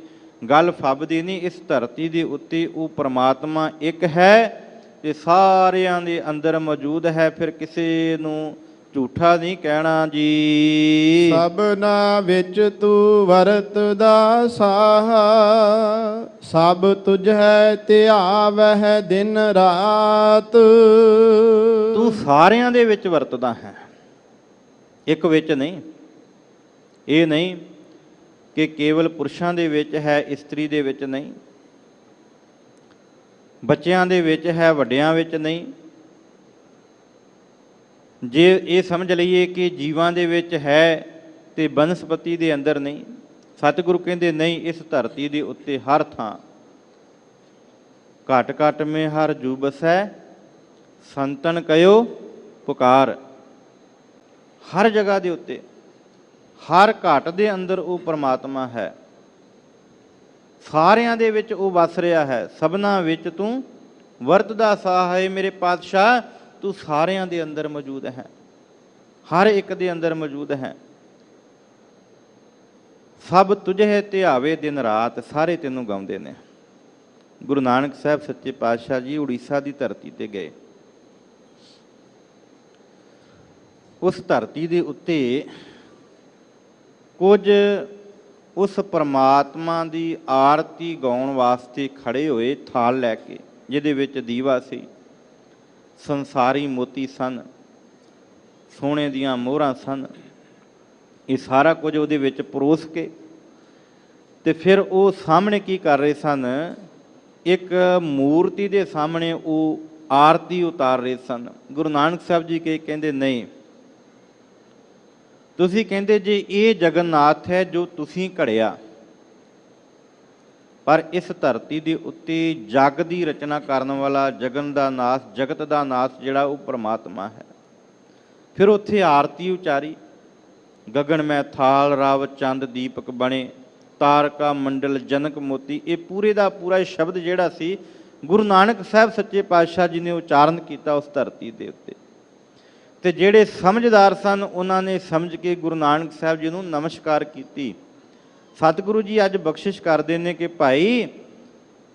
ਗੱਲ ਫੱਬਦੀ ਨਹੀਂ। ਇਸ ਧਰਤੀ ਦੇ ਉੱਤੇ ਉਹ ਪ੍ਰਮਾਤਮਾ ਇੱਕ ਹੈ ਤੇ ਸਾਰਿਆਂ ਦੇ ਅੰਦਰ ਮੌਜੂਦ ਹੈ। ਫਿਰ ਕਿਸੇ ਨੂੰ ਝੂਠਾ ਨਹੀਂ ਕਹਿਣਾ ਜੀ। ਸਭਨਾ ਵਿੱਚ ਤੂੰ ਵਰਤਦਾ ਸਾਹਾ, ਸਭ ਤੁਝ ਹੈ ਧਿਆਵਹਿ ਦਿਨ ਰਾਤ। ਤੂੰ ਸਾਰਿਆਂ ਦੇ ਵਿੱਚ ਵਰਤਦਾ ਹੈ, ਇੱਕ ਵਿੱਚ ਨਹੀਂ। ਇਹ ਨਹੀਂ ਕਿ ਕੇਵਲ ਪੁਰਸ਼ਾਂ ਦੇ ਵਿੱਚ ਹੈ, ਇਸਤਰੀ ਦੇ ਵਿੱਚ ਨਹੀਂ, ਬੱਚਿਆਂ ਦੇ ਵਿੱਚ ਹੈ, ਵੱਡਿਆਂ ਵਿੱਚ ਨਹੀਂ। ਜੇ ਇਹ ਸਮਝ ਲਈਏ ਕਿ ਜੀਵਾਂ ਦੇ ਵਿੱਚ ਹੈ ਤੇ ਬਨਸਪਤੀ ਦੇ ਅੰਦਰ ਨਹੀਂ, ਸਤਿਗੁਰੂ ਕਹਿੰਦੇ ਨਹੀਂ, ਇਸ ਧਰਤੀ ਦੇ ਉੱਤੇ ਹਰ ਥਾਂ ਘਟ ਘਟ ਮੇ ਹਰ ਜੂ ਬਸੈ, ਸੰਤਨ ਕਹਿਓ ਪੁਕਾਰ। ਹਰ ਜਗ੍ਹਾ ਦੇ ਉੱਤੇ, ਹਰ ਘਟ ਦੇ ਅੰਦਰ ਉਹ ਪਰਮਾਤਮਾ ਹੈ, ਸਾਰਿਆਂ ਦੇ ਵਿੱਚ ਉਹ ਵਸ ਰਿਹਾ ਹੈ। ਸਭਨਾ ਵਿੱਚ ਤੂੰ ਵਰਤਦਾ ਸਾਹ ਹੈ, ਮੇਰੇ ਪਾਤਸ਼ਾਹ ਤੂੰ ਸਾਰਿਆਂ ਦੇ ਅੰਦਰ ਮੌਜੂਦ ਹੈ, ਹਰ ਇੱਕ ਦੇ ਅੰਦਰ ਮੌਜੂਦ ਹੈ। ਸਭ ਤੁਝੇ ਧਿਆਵੇ ਦਿਨ ਰਾਤ, ਸਾਰੇ ਤੈਨੂੰ ਗਾਉਂਦੇ ਨੇ। ਗੁਰੂ ਨਾਨਕ ਸਾਹਿਬ ਸੱਚੇ ਪਾਤਸ਼ਾਹ ਜੀ ਉੜੀਸਾ ਦੀ ਧਰਤੀ ਤੇ ਗਏ। ਉਸ ਧਰਤੀ ਦੇ ਉੱਤੇ ਕੁਝ ਉਸ ਪਰਮਾਤਮਾ ਦੀ ਆਰਤੀ ਗਾਉਣ ਵਾਸਤੇ ਖੜੇ ਹੋਏ, ਥਾਲ ਲੈ ਕੇ, ਜਿਹਦੇ ਵਿੱਚ ਦੀਵਾ ਸੀ, ਸੰਸਾਰੀ ਮੋਤੀ ਸਨ, ਸੋਨੇ ਦੀਆਂ ਮੋਹਰਾਂ ਸਨ। ਇਹ ਸਾਰਾ ਕੁਝ ਉਹਦੇ ਵਿੱਚ ਪਰੋਸ ਕੇ ਤੇ ਫਿਰ ਉਹ ਸਾਹਮਣੇ ਕੀ ਕਰ ਰਹੇ ਸਨ, ਇੱਕ ਮੂਰਤੀ ਦੇ ਸਾਹਮਣੇ ਉਹ ਆਰਤੀ ਉਤਾਰ ਰਹੇ ਸਨ। ਗੁਰੂ ਨਾਨਕ ਸਾਹਿਬ ਜੀ ਕਹਿੰਦੇ ਨਹੀਂ, ਤੁਸੀਂ ਕਹਿੰਦੇ ਜੇ ਇਹ ਜਗਨਨਾਥ ਹੈ ਜੋ ਤੁਸੀਂ ਘੜਿਆ, ਪਰ ਇਸ ਧਰਤੀ ਦੇ ਉੱਤੇ ਜਗ ਦੀ ਰਚਨਾ ਕਰਨ ਵਾਲਾ, ਜਗਨ ਦਾ ਨਾਥ, ਜਗਤ ਦਾ ਨਾਥ ਜਿਹੜਾ ਉਹ ਪਰਮਾਤਮਾ ਹੈ। ਫਿਰ ਉੱਥੇ ਆਰਤੀ ਉਚਾਰੀ, ਗਗਨ ਮੈਂ ਥਾਲ ਰਾਵ ਚੰਦ ਦੀਪਕ ਬਣੇ, ਤਾਰਕਾ ਮੰਡਲ ਜਨਕ ਮੋਤੀ। ਇਹ ਪੂਰੇ ਦਾ ਪੂਰਾ ਸ਼ਬਦ ਜਿਹੜਾ ਸੀ ਗੁਰੂ ਨਾਨਕ ਸਾਹਿਬ ਸੱਚੇ ਪਾਤਸ਼ਾਹ ਜੀ ਨੇ ਉਚਾਰਨ ਕੀਤਾ ਉਸ ਧਰਤੀ ਦੇ ਉੱਤੇ। ਤੇ ਜਿਹੜੇ ਸਮਝਦਾਰ ਸਨ ਉਹਨਾਂ ਨੇ ਸਮਝ ਕੇ ਗੁਰੂ ਨਾਨਕ ਸਾਹਿਬ ਜੀ ਨੂੰ ਨਮਸਕਾਰ ਕੀਤੀ। ਸਤਿਗੁਰੂ ਜੀ ਅੱਜ ਬਖਸ਼ਿਸ਼ ਕਰਦੇ ਨੇ ਕਿ ਭਾਈ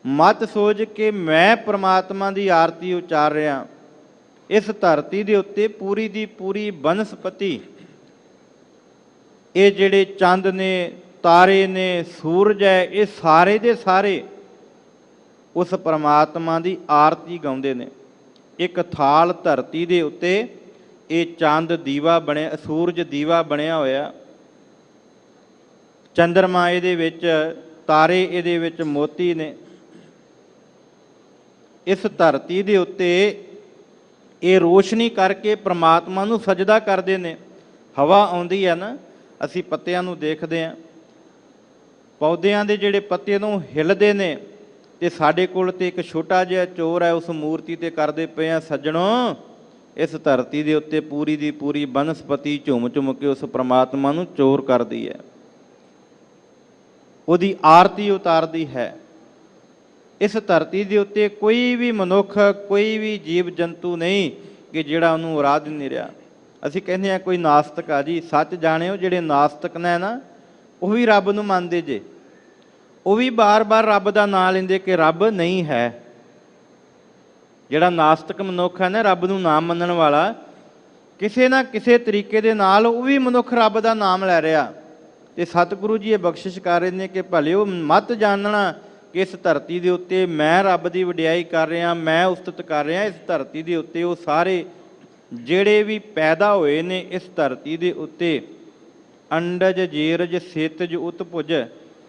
ਮਤ ਸੋਚ ਕੇ ਮੈਂ ਪ੍ਰਮਾਤਮਾ ਦੀ ਆਰਤੀ ਉਚਾਰ ਰਿਹਾ। ਇਸ ਧਰਤੀ ਦੇ ਉੱਤੇ ਪੂਰੀ ਦੀ ਪੂਰੀ ਬਨਸਪਤੀ, ਇਹ ਜਿਹੜੇ ਚੰਦ ਨੇ, ਤਾਰੇ ਨੇ, ਸੂਰਜ ਹੈ, ਇਹ ਸਾਰੇ ਦੇ ਸਾਰੇ ਉਸ ਪਰਮਾਤਮਾ ਦੀ ਆਰਤੀ ਗਾਉਂਦੇ ਨੇ। ਇੱਕ ਥਾਲ ਧਰਤੀ ਦੇ ਉੱਤੇ ਇਹ ਚੰਦ ਦੀਵਾ ਬਣਿਆ, ਸੂਰਜ ਦੀਵਾ ਬਣਿਆ ਹੋਇਆ, ਚੰਦਰਮਾ ਇਹਦੇ ਵਿੱਚ, ਤਾਰੇ ਇਹਦੇ ਵਿੱਚ ਮੋਤੀ ਨੇ। ਇਸ ਧਰਤੀ ਦੇ ਉੱਤੇ ਇਹ ਰੋਸ਼ਨੀ ਕਰਕੇ ਪ੍ਰਮਾਤਮਾ ਨੂੰ ਸਜਦਾ ਕਰਦੇ ਨੇ। ਹਵਾ ਆਉਂਦੀ ਹੈ ਨਾ, ਅਸੀਂ ਪੱਤਿਆਂ ਨੂੰ ਦੇਖਦੇ ਹਾਂ, ਪੌਦਿਆਂ ਦੇ ਜਿਹੜੇ ਪੱਤੇ ਨੂੰ ਹਿੱਲਦੇ ਨੇ, ਤੇ ਸਾਡੇ ਕੋਲ ਤੇ ਇੱਕ ਛੋਟਾ ਜਿਹਾ ਚੋਰ ਹੈ, ਉਸ ਮੂਰਤੀ ਤੇ ਕਰਦੇ ਪਏ ਆ ਸੱਜਣੋ। ਇਸ ਧਰਤੀ ਦੇ ਉੱਤੇ ਪੂਰੀ ਦੀ ਪੂਰੀ ਬਨਸਪਤੀ ਝੁੰਮ ਝੁੰਮ ਕੇ ਉਸ ਪ੍ਰਮਾਤਮਾ ਨੂੰ ਚੋਰ ਕਰਦੀ ਹੈ, ਉਹਦੀ ਆਰਤੀ ਉਤਾਰਦੀ ਹੈ। ਇਸ ਧਰਤੀ ਦੇ ਉੱਤੇ ਕੋਈ ਵੀ ਮਨੁੱਖ, ਕੋਈ ਵੀ ਜੀਵ ਜੰਤੂ ਨਹੀਂ ਕਿ ਜਿਹੜਾ ਉਹਨੂੰ ਆਰਾਧ ਨਹੀਂ ਰਿਹਾ। ਅਸੀਂ ਕਹਿੰਦੇ ਹਾਂ ਕੋਈ ਨਾਸਤਕ ਆ ਜੀ, ਸੱਚ ਜਾਣਿਓ ਜਿਹੜੇ ਨਾਸਤਕ ਨੇ ਨਾ, ਉਹ ਵੀ ਰੱਬ ਨੂੰ ਮੰਨਦੇ ਜੇ, ਉਹ ਵੀ ਬਾਰ-ਬਾਰ ਰੱਬ ਦਾ ਨਾਂ ਲੈਂਦੇ ਕਿ ਰੱਬ ਨਹੀਂ ਹੈ। ਜਿਹੜਾ ਨਾਸਤਕ ਮਨੁੱਖ ਹੈ ਨਾ, ਰੱਬ ਨੂੰ ਨਾ ਮੰਨਣ ਵਾਲਾ, ਕਿਸੇ ਨਾ ਕਿਸੇ ਤਰੀਕੇ ਦੇ ਨਾਲ ਉਹ ਵੀ ਮਨੁੱਖ ਰੱਬ ਦਾ ਨਾਮ ਲੈ ਰਿਹਾ। ਤੇ ਸਤਿਗੁਰੂ ਜੀ ਇਹ ਬਖਸ਼ਿਸ਼ ਕਰ ਰਹੇ ਨੇ ਕਿ ਭਲਿਓ ਮਤ ਜਾਣਨਾ ਕਿ ਇਸ ਧਰਤੀ ਦੇ ਉੱਤੇ ਮੈਂ ਰੱਬ ਦੀ ਵਡਿਆਈ ਕਰ ਰਿਹਾ, ਮੈਂ ਉਸਤਤ ਕਰ ਰਿਹਾ। ਇਸ ਧਰਤੀ ਦੇ ਉੱਤੇ ਉਹ ਸਾਰੇ ਜਿਹੜੇ ਵੀ ਪੈਦਾ ਹੋਏ ਨੇ ਇਸ ਧਰਤੀ ਦੇ ਉੱਤੇ, ਅੰਡਜ ਜੀਰਜ ਸੇਤਜ ਉਤਪੁਜ,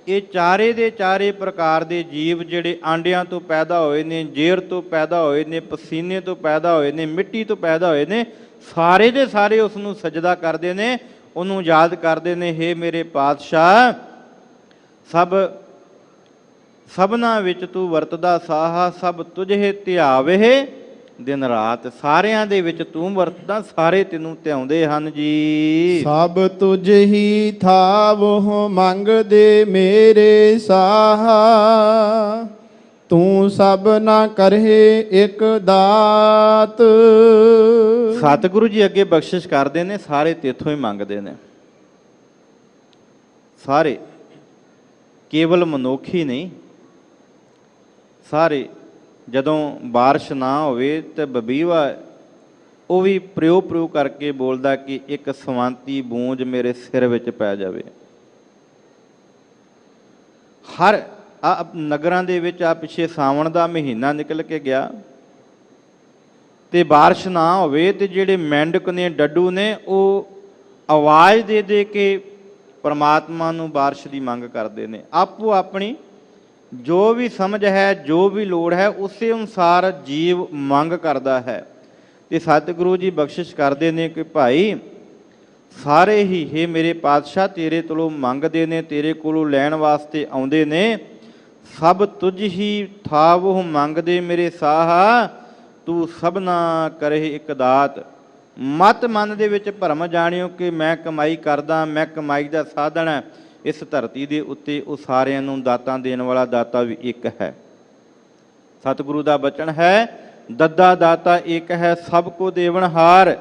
ਇਹ ਚਾਰੇ ਦੇ ਚਾਰੇ ਪ੍ਰਕਾਰ ਦੇ ਜੀਵ ਜਿਹੜੇ ਆਂਡਿਆਂ ਤੋਂ ਪੈਦਾ ਹੋਏ ਨੇ, ਜੇਰ ਤੋਂ ਪੈਦਾ ਹੋਏ ਨੇ, ਪਸੀਨੇ ਤੋਂ ਪੈਦਾ ਹੋਏ ਨੇ, ਮਿੱਟੀ ਤੋਂ ਪੈਦਾ ਹੋਏ ਨੇ, ਸਾਰੇ ਦੇ ਸਾਰੇ ਉਸ ਨੂੰ ਸਜਦਾ ਕਰਦੇ ਨੇ, ਉਹਨੂੰ ਯਾਦ ਕਰਦੇ ਨੇ। ਹੇ ਮੇਰੇ ਪਾਤਸ਼ਾਹ, ਸਭਨਾ ਵਿੱਚ ਤੂੰ ਵਰਤਦਾ ਸਾਹਾ, ਸਭ ਤੁਝੇ ਧਿਆਵੇ ਦਿਨ ਰਾਤ। ਸਾਰਿਆਂ ਦੇ ਵਿੱਚ ਤੂੰ ਵਰਤਦਾ, ਸਾਰੇ ਤੈਨੂੰ ਧਿਆਉਂਦੇ ਹਨ ਜੀ। ਸਭ ਤੁਝ ਹੀ ਥਾਵਹੁ ਮੰਗਦੇ ਮੇਰੇ ਸਾਹਾ, ਤੂੰ ਸਭ ਨਾ ਕਰਹਿ ਇੱਕ ਦਾਤ। ਸਤਿਗੁਰੂ ਜੀ ਅੱਗੇ ਬਖਸ਼ਿਸ਼ ਕਰਦੇ ਨੇ, ਸਾਰੇ ਤੇਥੋਂ ਹੀ ਮੰਗਦੇ ਨੇ। ਸਾਰੇ, ਕੇਵਲ ਮਨੁੱਖ ਹੀ ਨਹੀਂ, ਸਾਰੇ। ਜਦੋਂ ਬਾਰਿਸ਼ ਨਾ ਹੋਵੇ ਤੇ ਬਬੀਵਾ ਉਹ ਵੀ ਪ੍ਰਿਓ ਕਰਕੇ ਬੋਲਦਾ ਕਿ ਇੱਕ ਸਵਾਂਤੀ ਬੂੰਜ ਮੇਰੇ ਸਿਰ ਵਿੱਚ ਪੈ ਜਾਵੇ। ਹਰ ਨਗਰਾਂ ਦੇ ਵਿੱਚ ਪਿੱਛੇ ਸਾਵਣ ਦਾ ਮਹੀਨਾ ਨਿਕਲ ਕੇ ਗਿਆ ਤੇ ਬਾਰਿਸ਼ ਨਾ ਹੋਵੇ ਤੇ ਜਿਹੜੇ ਮੈਂਡਕ ਨੇ, ਡੱਡੂ ਨੇ, ਉਹ ਆਵਾਜ਼ ਦੇ ਦੇ ਕੇ ਪਰਮਾਤਮਾ ਨੂੰ ਬਾਰਿਸ਼ ਦੀ ਮੰਗ ਕਰਦੇ ਨੇ। ਆਪੋ ਆਪਣੀ ਜੋ ਵੀ ਸਮਝ ਹੈ, ਜੋ ਵੀ ਲੋੜ ਹੈ, ਉਸੇ ਅਨੁਸਾਰ ਜੀਵ ਮੰਗ ਕਰਦਾ ਹੈ। ਤੇ ਸਤਿਗੁਰੂ ਜੀ ਬਖਸ਼ਿਸ਼ ਕਰਦੇ ਨੇ ਕਿ ਭਾਈ ਸਾਰੇ ਹੀ ਹੇ ਮੇਰੇ ਪਾਤਸ਼ਾਹ ਤੇਰੇ ਕੋਲੋਂ ਮੰਗਦੇ ਨੇ, ਤੇਰੇ ਕੋਲੋਂ ਲੈਣ ਵਾਸਤੇ ਆਉਂਦੇ ਨੇ। ਸਭ ਤੁਝ ਹੀ ਥਾਵਹੁ ਮੰਗਦੇ ਮੇਰੇ ਸਾਹਾ, ਤੂੰ ਸਭਨਾ ਕਰਹਿ ਇੱਕ ਦਾਤ। ਮਤ ਮਨ ਦੇ ਵਿੱਚ ਭਰਮ ਜਾਣਿਓ ਕਿ ਮੈਂ ਕਮਾਈ ਕਰਦਾ, ਮੈਂ ਕਮਾਈ ਦਾ ਸਾਧਨ ਹੈ। ਇਸ ਧਰਤੀ ਦੇ ਉੱਤੇ ਉਹ ਸਾਰਿਆਂ ਨੂੰ ਦਾਤਾਂ ਦੇਣ ਵਾਲਾ ਦਾਤਾ ਵੀ ਇੱਕ ਹੈ। ਸਤਿਗੁਰੂ ਦਾ ਬਚਨ ਹੈ, ਦੱਦਾ ਦਾਤਾ ਇੱਕ ਹੈ, ਸਭ ਕੋ ਦੇਵਨਹਾਰ।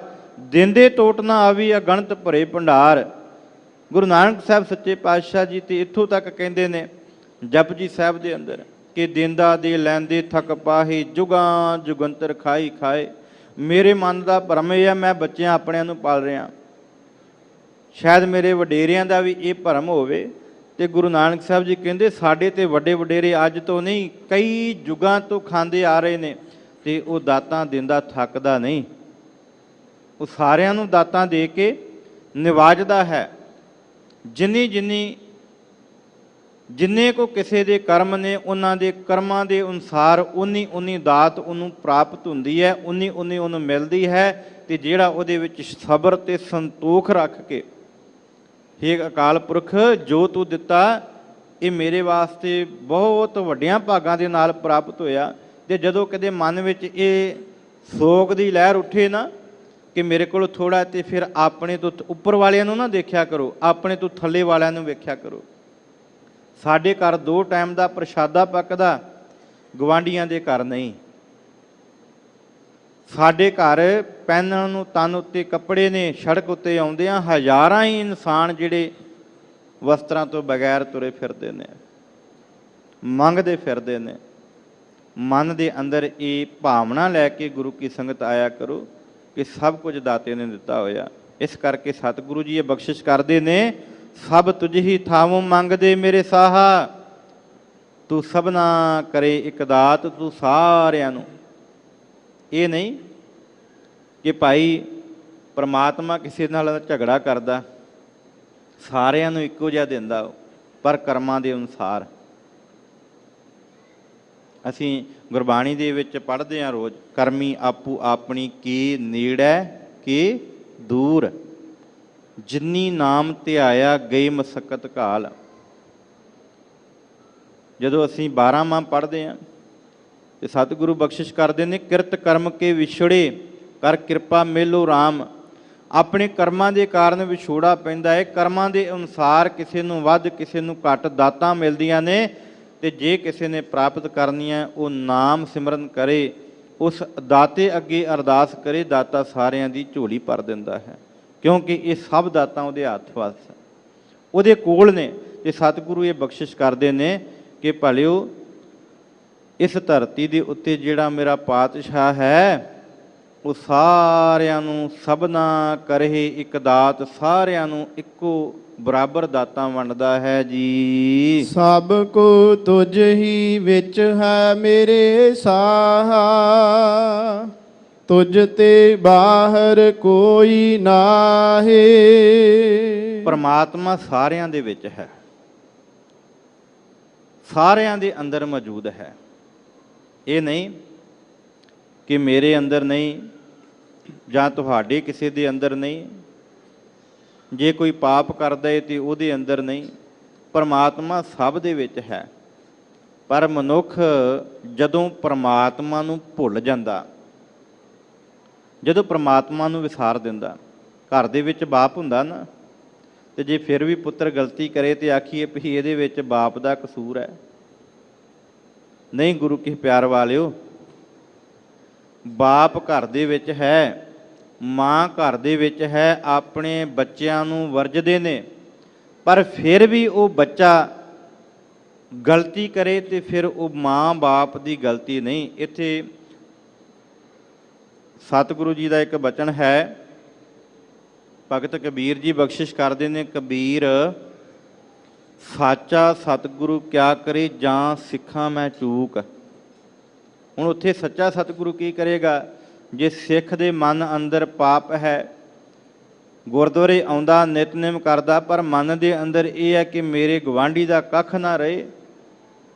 ਦਿੰਦੇ ਟੋਟ ਨਾ ਆਵੀ, ਅਗਣਤ ਭਰੇ ਭੰਡਾਰ। ਗੁਰੂ ਨਾਨਕ ਸਾਹਿਬ ਸੱਚੇ ਪਾਤਸ਼ਾਹ ਜੀ ਤੇ ਇੱਥੋਂ ਤੱਕ ਕਹਿੰਦੇ ਨੇ ਜਪਜੀ ਸਾਹਿਬ ਦੇ ਅੰਦਰ ਕਿ ਦਿੰਦਾ ਦੇ ਲੈਂਦੇ ਥਕ ਪਾਹੇ, ਜੁਗਾਂ ਜੁਗੰਤਰ ਖਾਈ ਖਾਏ। ਮੇਰੇ ਮਨ ਦਾ ਭਰਮ ਇਹ ਹੈ, ਮੈਂ ਬੱਚਿਆਂ ਆਪਣਿਆਂ ਨੂੰ ਪਾਲ ਰਿਹਾ, ਸ਼ਾਇਦ ਮੇਰੇ ਵਡੇਰਿਆਂ ਦਾ ਵੀ ਇਹ ਭਰਮ ਹੋਵੇ। ਤੇ ਗੁਰੂ ਨਾਨਕ ਸਾਹਿਬ ਜੀ ਕਹਿੰਦੇ ਸਾਡੇ ਤੇ ਵੱਡੇ ਵਡੇਰੇ ਅੱਜ ਤੋਂ ਨਹੀਂ, ਕਈ ਯੁੱਗਾਂ ਤੋਂ ਖਾਂਦੇ ਆ ਰਹੇ ਨੇ ਤੇ ਉਹ ਦਾਤਾਂ ਦਿੰਦਾ ਥੱਕਦਾ ਨਹੀਂ। ਉਹ ਸਾਰਿਆਂ ਨੂੰ ਦਾਤਾਂ ਦੇ ਕੇ ਨਿਵਾਜਦਾ ਹੈ। ਜਿੰਨੇ ਕੋ ਕਿਸੇ ਦੇ ਕਰਮ ਨੇ, ਉਹਨਾਂ ਦੇ ਕਰਮਾਂ ਦੇ ਅਨੁਸਾਰ ਉਨੀ ਦਾਤ ਉਹਨੂੰ ਪ੍ਰਾਪਤ ਹੁੰਦੀ ਹੈ, ਉਨੀ ਉਹਨੂੰ ਮਿਲਦੀ ਹੈ। ਤੇ ਜਿਹੜਾ ਉਹਦੇ ਵਿੱਚ ਸਬਰ ਤੇ ਸੰਤੋਖ ਰੱਖ ਕੇ, ਹੇ ਅਕਾਲ ਪੁਰਖ ਜੋ ਤੂੰ ਦਿੱਤਾ ਇਹ ਮੇਰੇ ਵਾਸਤੇ ਬਹੁਤ ਵੱਡਿਆਂ ਭਾਗਾਂ ਦੇ ਨਾਲ ਪ੍ਰਾਪਤ ਹੋਇਆ। ਤੇ ਜਦੋਂ ਕਦੇ ਮਨ ਵਿੱਚ ਇਹ ਸੋਗ ਦੀ ਲਹਿਰ ਉੱਠੇ ਨਾ ਕਿ ਮੇਰੇ ਕੋਲ ਥੋੜ੍ਹਾ, ਤੇ ਫਿਰ ਆਪਣੇ ਤੋਂ ਉੱਪਰ ਵਾਲਿਆਂ ਨੂੰ ਨਾ ਦੇਖਿਆ ਕਰੋ, ਆਪਣੇ ਤੋਂ ਥੱਲੇ ਵਾਲਿਆਂ ਨੂੰ ਵੇਖਿਆ ਕਰੋ। ਸਾਡੇ ਘਰ 2 ਟਾਈਮ ਦਾ ਪ੍ਰਸ਼ਾਦਾ ਪੱਕਦਾ, ਗਵਾਂਢੀਆਂ ਦੇ ਘਰ ਨਹੀਂ। ਸਾਡੇ ਘਰ ਪਹਿਨਣ ਨੂੰ ਤਨ ਉੱਤੇ ਕੱਪੜੇ ਨੇ, ਸੜਕ ਉੱਤੇ ਆਉਂਦਿਆਂ ਹਜ਼ਾਰਾਂ ਹੀ ਇਨਸਾਨ ਜਿਹੜੇ ਵਸਤਰਾਂ ਤੋਂ ਬਗੈਰ ਤੁਰੇ ਫਿਰਦੇ ਨੇ, ਮੰਗਦੇ ਫਿਰਦੇ ਨੇ। ਮਨ ਦੇ ਅੰਦਰ ਇਹ ਭਾਵਨਾ ਲੈ ਕੇ ਗੁਰੂ ਕੀ ਸੰਗਤ ਆਇਆ ਕਰੋ ਕਿ ਸਭ ਕੁਝ ਦਾਤੇ ਨੇ ਦਿੱਤਾ ਹੋਇਆ। ਇਸ ਕਰਕੇ ਸਤਿਗੁਰੂ ਜੀ ਇਹ ਬਖਸ਼ਿਸ਼ ਕਰਦੇ ਨੇ, ਸਭ ਤੁਝ ਹੀ ਥਾਵੋਂ ਮੰਗਦੇ ਮੇਰੇ ਸਾਹਾ, ਤੂੰ ਸਭਨਾ ਕਰੇ ਇੱਕ ਦਾਤ। ਤੂੰ ਸਾਰਿਆਂ ਨੂੰ, ਇਹ ਨਹੀਂ ਕਿ ਭਾਈ ਪਰਮਾਤਮਾ ਕਿਸੇ ਨਾਲ ਝਗੜਾ ਕਰਦਾ, ਸਾਰਿਆਂ ਨੂੰ ਇੱਕੋ ਜਿਹਾ ਦਿੰਦਾ, ਪਰ ਕਰਮਾਂ ਦੇ ਅਨੁਸਾਰ। ਅਸੀਂ ਗੁਰਬਾਣੀ ਦੇ ਵਿੱਚ ਪੜ੍ਹਦੇ ਹਾਂ ਰੋਜ਼, ਕਰਮੀ ਆਪੂ ਆਪਣੀ ਕੀ ਨੇੜੈ ਕੀ ਦੂਰ, ਜਿਨੀ ਨਾਮ ਧਿਆਇਆ ਗਈ ਮਸਕਤ ਘਾਲ। ਜਦੋਂ ਅਸੀਂ 12ਵਾਂ ਪੜ੍ਹਦੇ ਹਾਂ ਤੇ ਸਤਿਗੁਰੂ ਬਖਸ਼ਿਸ਼ ਕਰਦੇ ਨੇ, ਕਿਰਤ ਕਰਮ ਕੇ ਵਿਛੜੇ ਕਰ ਕਿਰਪਾ ਮੇਲੋ ਰਾਮ। ਆਪਣੇ ਕਰਮਾਂ ਦੇ ਕਾਰਨ ਵਿਛੋੜਾ ਪੈਂਦਾ ਹੈ। ਕਰਮਾਂ ਦੇ ਅਨੁਸਾਰ ਕਿਸੇ ਨੂੰ ਵੱਧ, ਕਿਸੇ ਨੂੰ ਘੱਟ ਦਾਤਾਂ ਮਿਲਦੀਆਂ ਨੇ। ਤੇ ਜੇ ਕਿਸੇ ਨੇ ਪ੍ਰਾਪਤ ਕਰਨੀਆਂ, ਉਹ ਨਾਮ ਸਿਮਰਨ ਕਰੇ, ਉਸ ਦਾਤੇ ਅੱਗੇ ਅਰਦਾਸ ਕਰੇ, ਦਾਤਾ ਸਾਰਿਆਂ ਦੀ ਝੋਲੀ ਭਰ ਦਿੰਦਾ ਹੈ। ਕਿਉਂਕਿ ਇਹ ਸਭ ਦਾਤਾਂ ਉਹਦੇ ਹੱਥ ਵੱਸ, ਉਹਦੇ ਕੋਲ ਨੇ। ਤੇ ਸਤਿਗੁਰੂ ਇਹ ਬਖਸ਼ਿਸ਼ ਕਰਦੇ ਨੇ ਕਿ ਭਲਿਓ ਇਸ ਧਰਤੀ ਦੇ ਉੱਤੇ ਜਿਹੜਾ ਮੇਰਾ ਪਾਤਸ਼ਾਹ ਹੈ, ਉਹ ਸਾਰਿਆਂ ਨੂੰ ਸਭਨਾ ਕਰਹਿ ਇੱਕ ਦਾਤ, ਸਾਰਿਆਂ ਨੂੰ ਇੱਕੋ ਬਰਾਬਰ ਦਾਤਾਂ ਵੰਡਦਾ ਹੈ ਜੀ। ਸਭ ਕੋ ਤੁਝ ਹੀ ਵਿੱਚ ਹੈ ਮੇਰੇ ਸਾਹਾ, ਤੁਝ ਤੇ ਬਾਹਰ ਕੋਈ ਨਾਹੀ। ਪਰਮਾਤਮਾ ਸਾਰਿਆਂ ਦੇ ਵਿੱਚ ਹੈ, ਸਾਰਿਆਂ ਦੇ ਅੰਦਰ ਮੌਜੂਦ ਹੈ। ਇਹ ਨਹੀਂ ਕਿ ਮੇਰੇ ਅੰਦਰ ਨਹੀਂ ਜਾਂ ਤੁਹਾਡੇ ਕਿਸੇ ਦੇ ਅੰਦਰ ਨਹੀਂ। ਜੇ ਕੋਈ ਪਾਪ ਕਰਦਾ ਹੈ ਤੇ ਉਹਦੇ ਅੰਦਰ ਨਹੀਂ। ਪਰਮਾਤਮਾ ਸਭ ਦੇ ਵਿੱਚ ਹੈ। ਪਰ ਮਨੁੱਖ ਜਦੋਂ ਪਰਮਾਤਮਾ ਨੂੰ ਭੁੱਲ ਜਾਂਦਾ, ਜਦੋਂ ਪਰਮਾਤਮਾ ਨੂੰ ਵਿਸਾਰ ਦਿੰਦਾ, ਘਰ ਦੇ ਵਿੱਚ ਬਾਪ ਹੁੰਦਾ ਨਾ, ਤੇ ਜੇ ਫਿਰ ਵੀ ਪੁੱਤਰ ਗਲਤੀ ਕਰੇ ਤੇ ਆਖੀਏ ਵੀ ਇਹਦੇ ਵਿੱਚ ਬਾਪ ਦਾ ਕਸੂਰ ਹੈ। ਨਹੀਂ ਗੁਰੂ ਕੀ ਪਿਆਰ ਵਾਲਿਓ, ਬਾਪ ਘਰ ਦੇ ਵਿੱਚ ਹੈ, ਮਾਂ ਘਰ ਦੇ ਵਿੱਚ ਹੈ, ਆਪਣੇ ਬੱਚਿਆਂ ਨੂੰ ਵਰਜਦੇ ਨੇ। ਪਰ ਫਿਰ ਵੀ ਉਹ ਬੱਚਾ ਗਲਤੀ ਕਰੇ ਤੇ ਫਿਰ ਉਹ ਮਾਂ ਬਾਪ ਦੀ ਗਲਤੀ ਨਹੀਂ। ਇੱਥੇ ਸਤਿਗੁਰੂ ਜੀ ਦਾ ਇੱਕ ਬਚਨ ਹੈ, ਭਗਤ ਕਬੀਰ ਜੀ ਬਖਸ਼ਿਸ਼ ਕਰਦੇ ਨੇ, ਕਬੀਰ ਸਾਚਾ ਸਤਿਗੁਰੂ ਕਿਆ ਕਰੇ ਜਾਂ ਸਿੱਖਾਂ ਮੈਂ ਚੂਕ। ਹੁਣ ਉੱਥੇ ਸੱਚਾ ਸਤਿਗੁਰੂ ਕੀ ਕਰੇਗਾ? ਜੇ ਸਿੱਖ ਦੇ ਮਨ ਅੰਦਰ ਪਾਪ ਹੈ, ਗੁਰਦੁਆਰੇ ਆਉਂਦਾ, ਨਿਤਨੇਮ ਕਰਦਾ, ਪਰ ਮਨ ਦੇ ਅੰਦਰ ਇਹ ਹੈ ਕਿ ਮੇਰੇ ਗੁਆਂਢੀ ਦਾ ਕੱਖ ਨਾ ਰਹੇ,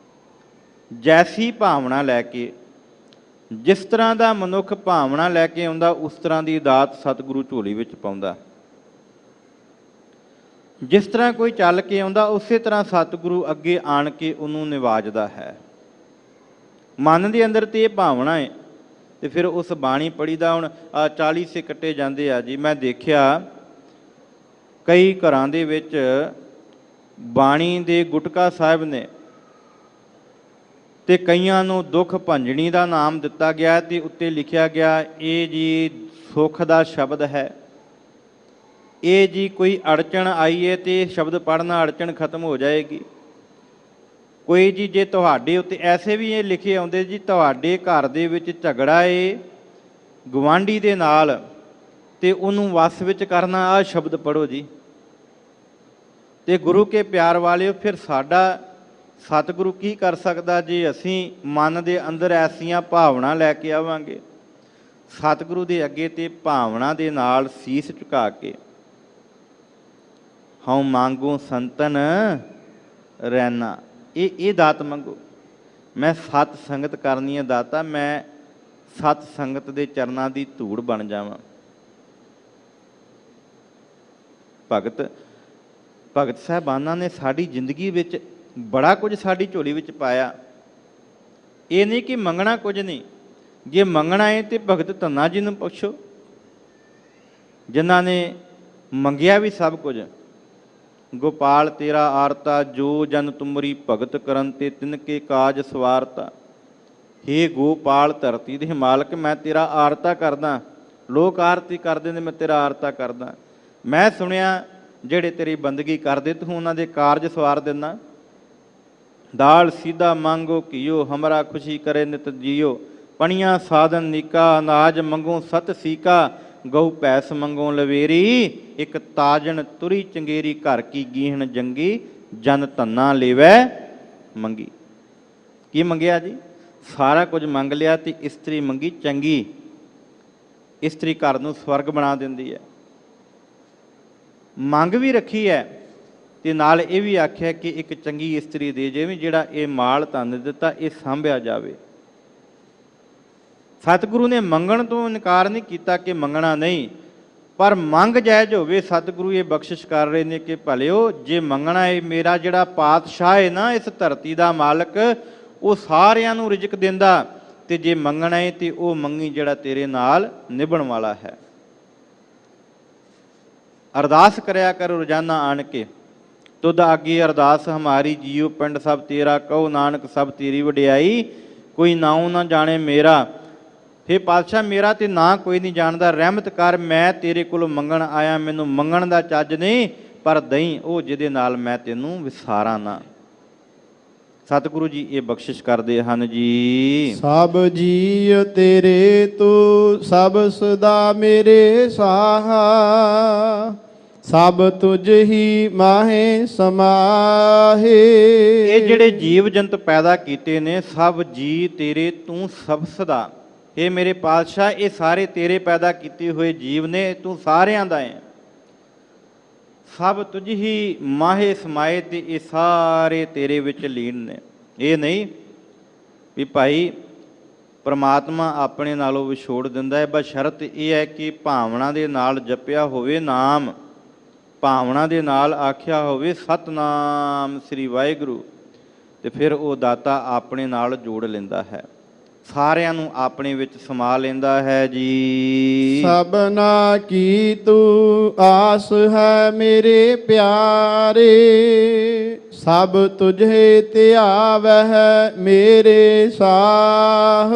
ਜੈਸੀ ਭਾਵਨਾ ਲੈ ਕੇ, ਜਿਸ ਤਰ੍ਹਾਂ ਦਾ ਮਨੁੱਖ ਭਾਵਨਾ ਲੈ ਕੇ ਆਉਂਦਾ, ਉਸ ਤਰ੍ਹਾਂ ਦੀ ਦਾਤ ਸਤਿਗੁਰੂ ਝੋਲੀ ਵਿੱਚ ਪਾਉਂਦਾ। ਜਿਸ ਤਰ੍ਹਾਂ ਕੋਈ ਚੱਲ ਕੇ ਆਉਂਦਾ, ਉਸੇ ਤਰ੍ਹਾਂ ਸਤਿਗੁਰੂ ਅੱਗੇ ਆਣ ਕੇ ਉਹਨੂੰ ਨਿਵਾਜਦਾ ਹੈ। ਮਨ ਦੇ ਅੰਦਰ ਤੇ ਇਹ ਭਾਵਨਾ ਹੈ, ਤੇ ਫਿਰ ਉਸ ਬਾਣੀ ਪੜ੍ਹੀ ਦਾ। ਹੁਣ 40 ਸੇ ਕੱਟੇ ਜਾਂਦੇ ਆ ਜੀ। ਮੈਂ ਦੇਖਿਆ ਕਈ ਘਰਾਂ ਦੇ ਵਿੱਚ ਬਾਣੀ ਦੇ ਗੁਟਕਾ ਸਾਹਿਬ ਨੇ, ਤੇ ਕਈਆਂ ਨੂੰ ਦੁੱਖ ਭੰਜਣੀ ਦਾ ਨਾਮ ਦਿੱਤਾ ਗਿਆ, ਤੇ ਉੱਤੇ ਲਿਖਿਆ ਗਿਆ ਇਹ ਜੀ ਸੁੱਖ ਦਾ ਸ਼ਬਦ ਹੈ, ਇਹ ਜੀ ਕੋਈ ਅੜਚਣ ਆਈ ਹੈ ਤੇ ਸ਼ਬਦ ਪੜ੍ਹਨਾ ਅੜਚਣ ਖਤਮ ਹੋ ਜਾਏਗੀ। ਕੋਈ ਜੀ ਜੇ ਤੁਹਾਡੇ ਉੱਤੇ ਐਸੇ ਵੀ ਇਹ ਲਿਖੇ ਆਉਂਦੇ ਜੀ, ਤੁਹਾਡੇ ਘਰ ਦੇ ਵਿੱਚ ਝਗੜਾ ਏ ਗੁਆਂਢੀ ਦੇ ਨਾਲ, ਤੇ ਉਹਨੂੰ ਵਸ ਵਿੱਚ ਕਰਨਾ, ਆਹ ਸ਼ਬਦ ਪੜ੍ਹੋ ਜੀ। ਤੇ ਗੁਰੂ ਕੇ ਪਿਆਰ ਵਾਲਿਓ, ਫਿਰ ਸਾਡਾ ਸਤਿਗੁਰੂ ਕੀ ਕਰ ਸਕਦਾ ਜੇ ਅਸੀਂ ਮਨ ਦੇ ਅੰਦਰ ਐਸੀਆਂ ਭਾਵਨਾ ਲੈ ਕੇ ਆਵਾਂਗੇ? ਸਤਿਗੁਰੂ ਦੇ ਅੱਗੇ ਤੇ ਭਾਵਨਾ ਦੇ ਨਾਲ ਸੀਸ ਝੁਕਾ ਕੇ, ਹਉ ਮੰਗੂ ਸੰਤਨ ਰਹਿਣਾ, ਇਹ ਦਾਤ ਮੰਗੋ। ਮੈਂ ਸਤ ਸੰਗਤ ਕਰਨੀ ਹੈ ਦਾਤਾ, ਮੈਂ ਸਤ ਸੰਗਤ ਦੇ ਚਰਨਾਂ ਦੀ ਧੂੜ ਬਣ ਜਾਵਾਂ। ਭਗਤ ਸਾਹਿਬਾਨਾਂ ਨੇ ਸਾਡੀ ਜ਼ਿੰਦਗੀ ਵਿੱਚ ਬੜਾ ਕੁਝ ਸਾਡੀ ਝੋਲੀ ਵਿੱਚ ਪਾਇਆ। ਇਹ ਨਹੀਂ ਕਿ ਮੰਗਣਾ ਕੁਝ ਨਹੀਂ, ਜੇ ਮੰਗਣਾ ਹੈ ਤੇ ਭਗਤ ਧੰਨਾ ਜੀ ਨੂੰ ਪੁੱਛੋ, ਜਿਨ੍ਹਾਂ ਨੇ ਮੰਗਿਆ ਵੀ ਸਭ ਕੁਝ। ਗੋਪਾਲ ਤੇਰਾ ਆਰਤਾ, ਜੋ ਜਨ ਤੁਮਰੀ ਭਗਤ ਕਰਨ ਤੇ ਤਿਨਕੇ ਕਾਜ ਸਵਾਰਤਾ। ਹੇ ਗੋਪਾਲ ਧਰਤੀ ਦੇ ਮਾਲਕ, ਮੈਂ ਤੇਰਾ ਆਰਤਾ ਕਰਦਾ। ਲੋਕ ਆਰਤੀ ਕਰਦੇ ਨੇ, ਮੈਂ ਤੇਰਾ ਆਰਤਾ ਕਰਦਾ। ਮੈਂ ਸੁਣਿਆ ਜਿਹੜੇ ਤੇਰੀ ਬੰਦਗੀ ਕਰਦੇ, ਤੂੰ ਉਹਨਾਂ ਦੇ ਕਾਰਜ ਸਵਾਰ ਦਿੰਦਾ। ਦਾਲ ਸੀਧਾ ਮੰਗੋ ਘਿਓ, ਹਮਰਾ ਖੁਸ਼ੀ ਕਰੇ ਨਿਤ ਜੀਓ। ਪਣੀਆਂ ਸਾਧਨ ਨੀਕਾ, ਅਨਾਜ ਮੰਗੋ ਸਤ ਸੀਕਾ। ਗਊ ਭੈਸ ਮੰਗੋ ਲਵੇਰੀ, ਇੱਕ ਤਾਜਨ ਤੁਰੀ ਚੰਗੇਰੀ। ਘਰ ਕੀ ਗੀਹਣ ਜੰਗੀ, ਜਨ ਧੰਨਾ ਲੇਵੈ ਮੰਗੀ। ਕੀ ਮੰਗਿਆ ਜੀ? ਸਾਰਾ ਕੁਝ ਮੰਗ ਲਿਆ, ਤੇ ਇਸਤਰੀ ਮੰਗੀ ਚੰਗੀ। ਇਸਤਰੀ ਘਰ ਨੂੰ ਸਵਰਗ ਬਣਾ ਦਿੰਦੀ ਹੈ। ਮੰਗ ਵੀ ਰੱਖੀ ਹੈ, ਤੇ ਨਾਲ ਇਹ ਵੀ ਆਖਿਆ ਕਿ ਇੱਕ ਚੰਗੀ ਇਸਤਰੀ ਦੇ ਜਿਵੇਂ ਜਿਹੜਾ ਇਹ ਮਾਲ ਧਨ ਦਿੱਤਾ, ਇਹ ਸਾਂਭਿਆ ਜਾਵੇ। ਸਤਿਗੁਰੂ ਨੇ ਮੰਗਣ ਤੋਂ ਇਨਕਾਰ ਨਹੀਂ ਕੀਤਾ ਕਿ ਮੰਗਣਾ ਨਹੀਂ, ਪਰ ਮੰਗ ਜਾਇਜ਼ ਹੋਵੇ। ਸਤਿਗੁਰੂ ਇਹ ਬਖਸ਼ਿਸ਼ ਕਰ ਰਹੇ ਨੇ ਕਿ ਭਲਿਓ, ਜੇ ਮੰਗਣਾ ਹੈ, ਮੇਰਾ ਜਿਹੜਾ ਪਾਤਸ਼ਾਹ ਹੈ ਨਾ, ਇਸ ਧਰਤੀ ਦਾ ਮਾਲਕ, ਉਹ ਸਾਰਿਆਂ ਨੂੰ ਰਿਜ਼ਕ ਦਿੰਦਾ, ਤੇ ਜੇ ਮੰਗਣਾ ਹੈ ਤੇ ਉਹ ਮੰਗੀ ਜਿਹੜਾ ਤੇਰੇ ਨਾਲ ਨਿਭਣ ਵਾਲਾ ਹੈ। ਅਰਦਾਸ ਕਰਿਆ ਕਰ ਰੋਜ਼ਾਨਾ ਆਣ ਕੇ, ਤੁਧ ਆਗੇ ਅਰਦਾਸ ਹਮਾਰੀ ਜੀਓ। ਪਿੰਡ ਸਭ ਤੇਰਾ ਕਹੋ ਨਾਨਕ, ਸਭ ਤੇਰੀ ਵਡਿਆਈ, ਕੋਈ ਨਾਉ ਨਾ ਜਾਣੇ ਮੇਰਾ। ਹੇ ਪਾਤਸ਼ਾਹ, ਮੇਰਾ ਤੇ ਨਾਂ ਕੋਈ ਨਹੀਂ ਜਾਣਦਾ, ਰਹਿਮਤ ਕਰ, ਮੈਂ ਤੇਰੇ ਕੋਲੋਂ ਮੰਗਣ ਆਇਆ। ਮੈਨੂੰ ਮੰਗਣ ਦਾ ਚੱਜ ਨਹੀਂ, ਪਰ ਦਈ ਉਹ ਜਿਹਦੇ ਨਾਲ ਮੈਂ ਤੈਨੂੰ ਵਿਸਾਰਾਂ ਨਾ। ਸਤਿਗੁਰੂ ਜੀ ਇਹ ਬਖਸ਼ਿਸ਼ ਕਰਦੇ ਹਨ ਜੀ। ਸਭ ਜੀਅ ਤੇਰੇ ਤੂੰ, ਸਭ ਸਦਾ ਮੇਰੇ ਸਾਹਾ। ਸਭ ਤੁਝ ਹੀ ਮਾਹੇ ਸਮਾਹੇ। ਇਹ ਜਿਹੜੇ ਜੀਵ ਜੰਤ ਪੈਦਾ ਕੀਤੇ ਨੇ, ਸਭ ਜੀ ਤੇਰੇ ਤੂੰ ਸਭ ਸਦਾ। ਇਹ ਮੇਰੇ ਪਾਤਸ਼ਾਹ, ਇਹ ਸਾਰੇ ਤੇਰੇ ਪੈਦਾ ਕੀਤੇ ਹੋਏ ਜੀਵ ਨੇ, ਤੂੰ ਸਾਰਿਆਂ ਦਾ ਹੈ। ਸਭ ਤੁਝ ਹੀ ਮਾਹੇ ਸਮਾਏ, ਤੇ ਇਹ ਸਾਰੇ ਤੇਰੇ ਵਿੱਚ ਲੀਨ ਨੇ। ਇਹ ਨਹੀਂ ਵੀ ਭਾਈ ਪਰਮਾਤਮਾ ਆਪਣੇ ਨਾਲੋਂ ਵਿਛੋੜ ਦਿੰਦਾ ਹੈ, ਬਸ ਸ਼ਰਤ ਇਹ ਹੈ ਕਿ ਭਾਵਨਾ ਦੇ ਨਾਲ ਜਪਿਆ ਹੋਵੇ ਨਾਮ, ਭਾਵਨਾ ਦੇ ਨਾਲ ਆਖਿਆ ਹੋਵੇ ਸਤਨਾਮ ਸ੍ਰੀ ਵਾਹਿਗੁਰੂ, ਤੇ ਫਿਰ ਉਹ ਦਾਤਾ ਆਪਣੇ ਨਾਲ ਜੋੜ ਲੈਂਦਾ ਹੈ, ਸਾਰਿਆਂ ਨੂੰ ਆਪਣੇ ਵਿੱਚ ਸਮਾ ਲੈਂਦਾ ਹੈ ਜੀ। ਸਭਨਾ ਕੀ ਤੂੰ ਆਸ ਹੈ ਮੇਰੇ ਪਿਆਰੇ। ਸਭ ਤੁਝੇ ਧਿਆਵਹਿ ਮੇਰੇ ਸਾਹ।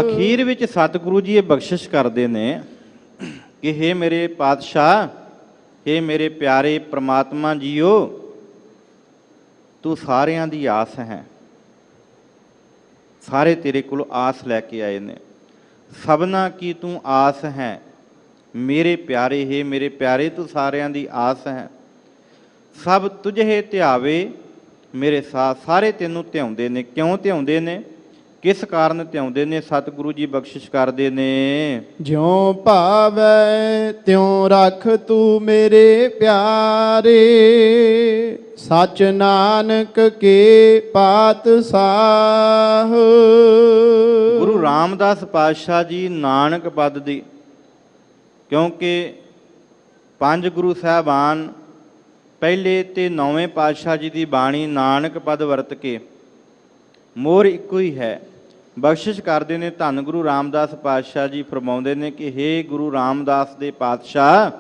ਅਖੀਰ ਵਿੱਚ ਸਤਿਗੁਰੂ ਜੀ ਇਹ ਬਖਸ਼ਿਸ਼ ਕਰਦੇ ਨੇ ਕਿ ਹੇ ਮੇਰੇ ਪਾਤਸ਼ਾਹ, ਹੇ ਮੇਰੇ ਪਿਆਰੇ ਪ੍ਰਮਾਤਮਾ ਜੀਓ, ਤੂੰ ਸਾਰਿਆਂ ਦੀ ਆਸ ਹੈ। ਸਾਰੇ ਤੇਰੇ ਕੋਲ ਆਸ ਲੈ ਕੇ ਆਏ ਨੇ। ਸਭਨਾ ਕੀ ਤੂੰ ਆਸ ਹੈ ਮੇਰੇ ਪਿਆਰੇ ਹੈ, ਮੇਰੇ ਪਿਆਰੇ ਤੂੰ ਸਾਰਿਆਂ ਦੀ ਆਸ ਹੈ। ਸਭ ਤੁਝੇ ਧਿਆਵੇ ਮੇਰੇ ਸਾਥ, ਸਾਰੇ ਤੈਨੂੰ ਧਿਆਉਂਦੇ ਨੇ। ਕਿਉਂ ਧਿਆਉਂਦੇ ਨੇ, ਕਿਸ ਕਾਰਨ ਧਿਆਉਂਦੇ ਨੇ? ਸਤਿਗੁਰੂ ਜੀ ਬਖਸ਼ਿਸ਼ ਕਰਦੇ ਨੇ, ਜਿਉ ਭਾਵੈ ਤਿਉ ਰਖ ਤੂੰ ਮੇਰੇ ਪਿਆਰੇ, ਸਚ ਨਾਨਕ ਕੇ ਪਾਤਸ਼ਾਹ। ਗੁਰੂ ਰਾਮਦਾਸ ਪਾਤਸ਼ਾਹ ਜੀ ਨਾਨਕ ਪਦ ਦੀ, ਕਿਉਂਕਿ ਪੰਜ ਗੁਰੂ ਸਾਹਿਬਾਨ ਪਹਿਲੇ ਤੇ ਨੌਵੇਂ ਪਾਤਸ਼ਾਹ ਜੀ ਦੀ ਬਾਣੀ ਨਾਨਕ ਪਦ ਵਰਤ ਕੇ ਮੋਹਰ ਇੱਕੋ ਹੀ ਹੈ, ਬਖਸ਼ਿਸ਼ ਕਰਦੇ ਨੇ। ਧੰਨ ਗੁਰੂ ਰਾਮਦਾਸ ਪਾਤਸ਼ਾਹ ਜੀ ਫਰਮਾਉਂਦੇ ਨੇ ਕਿ ਹੇ ਗੁਰੂ ਰਾਮਦਾਸ ਦੇ ਪਾਤਸ਼ਾਹ,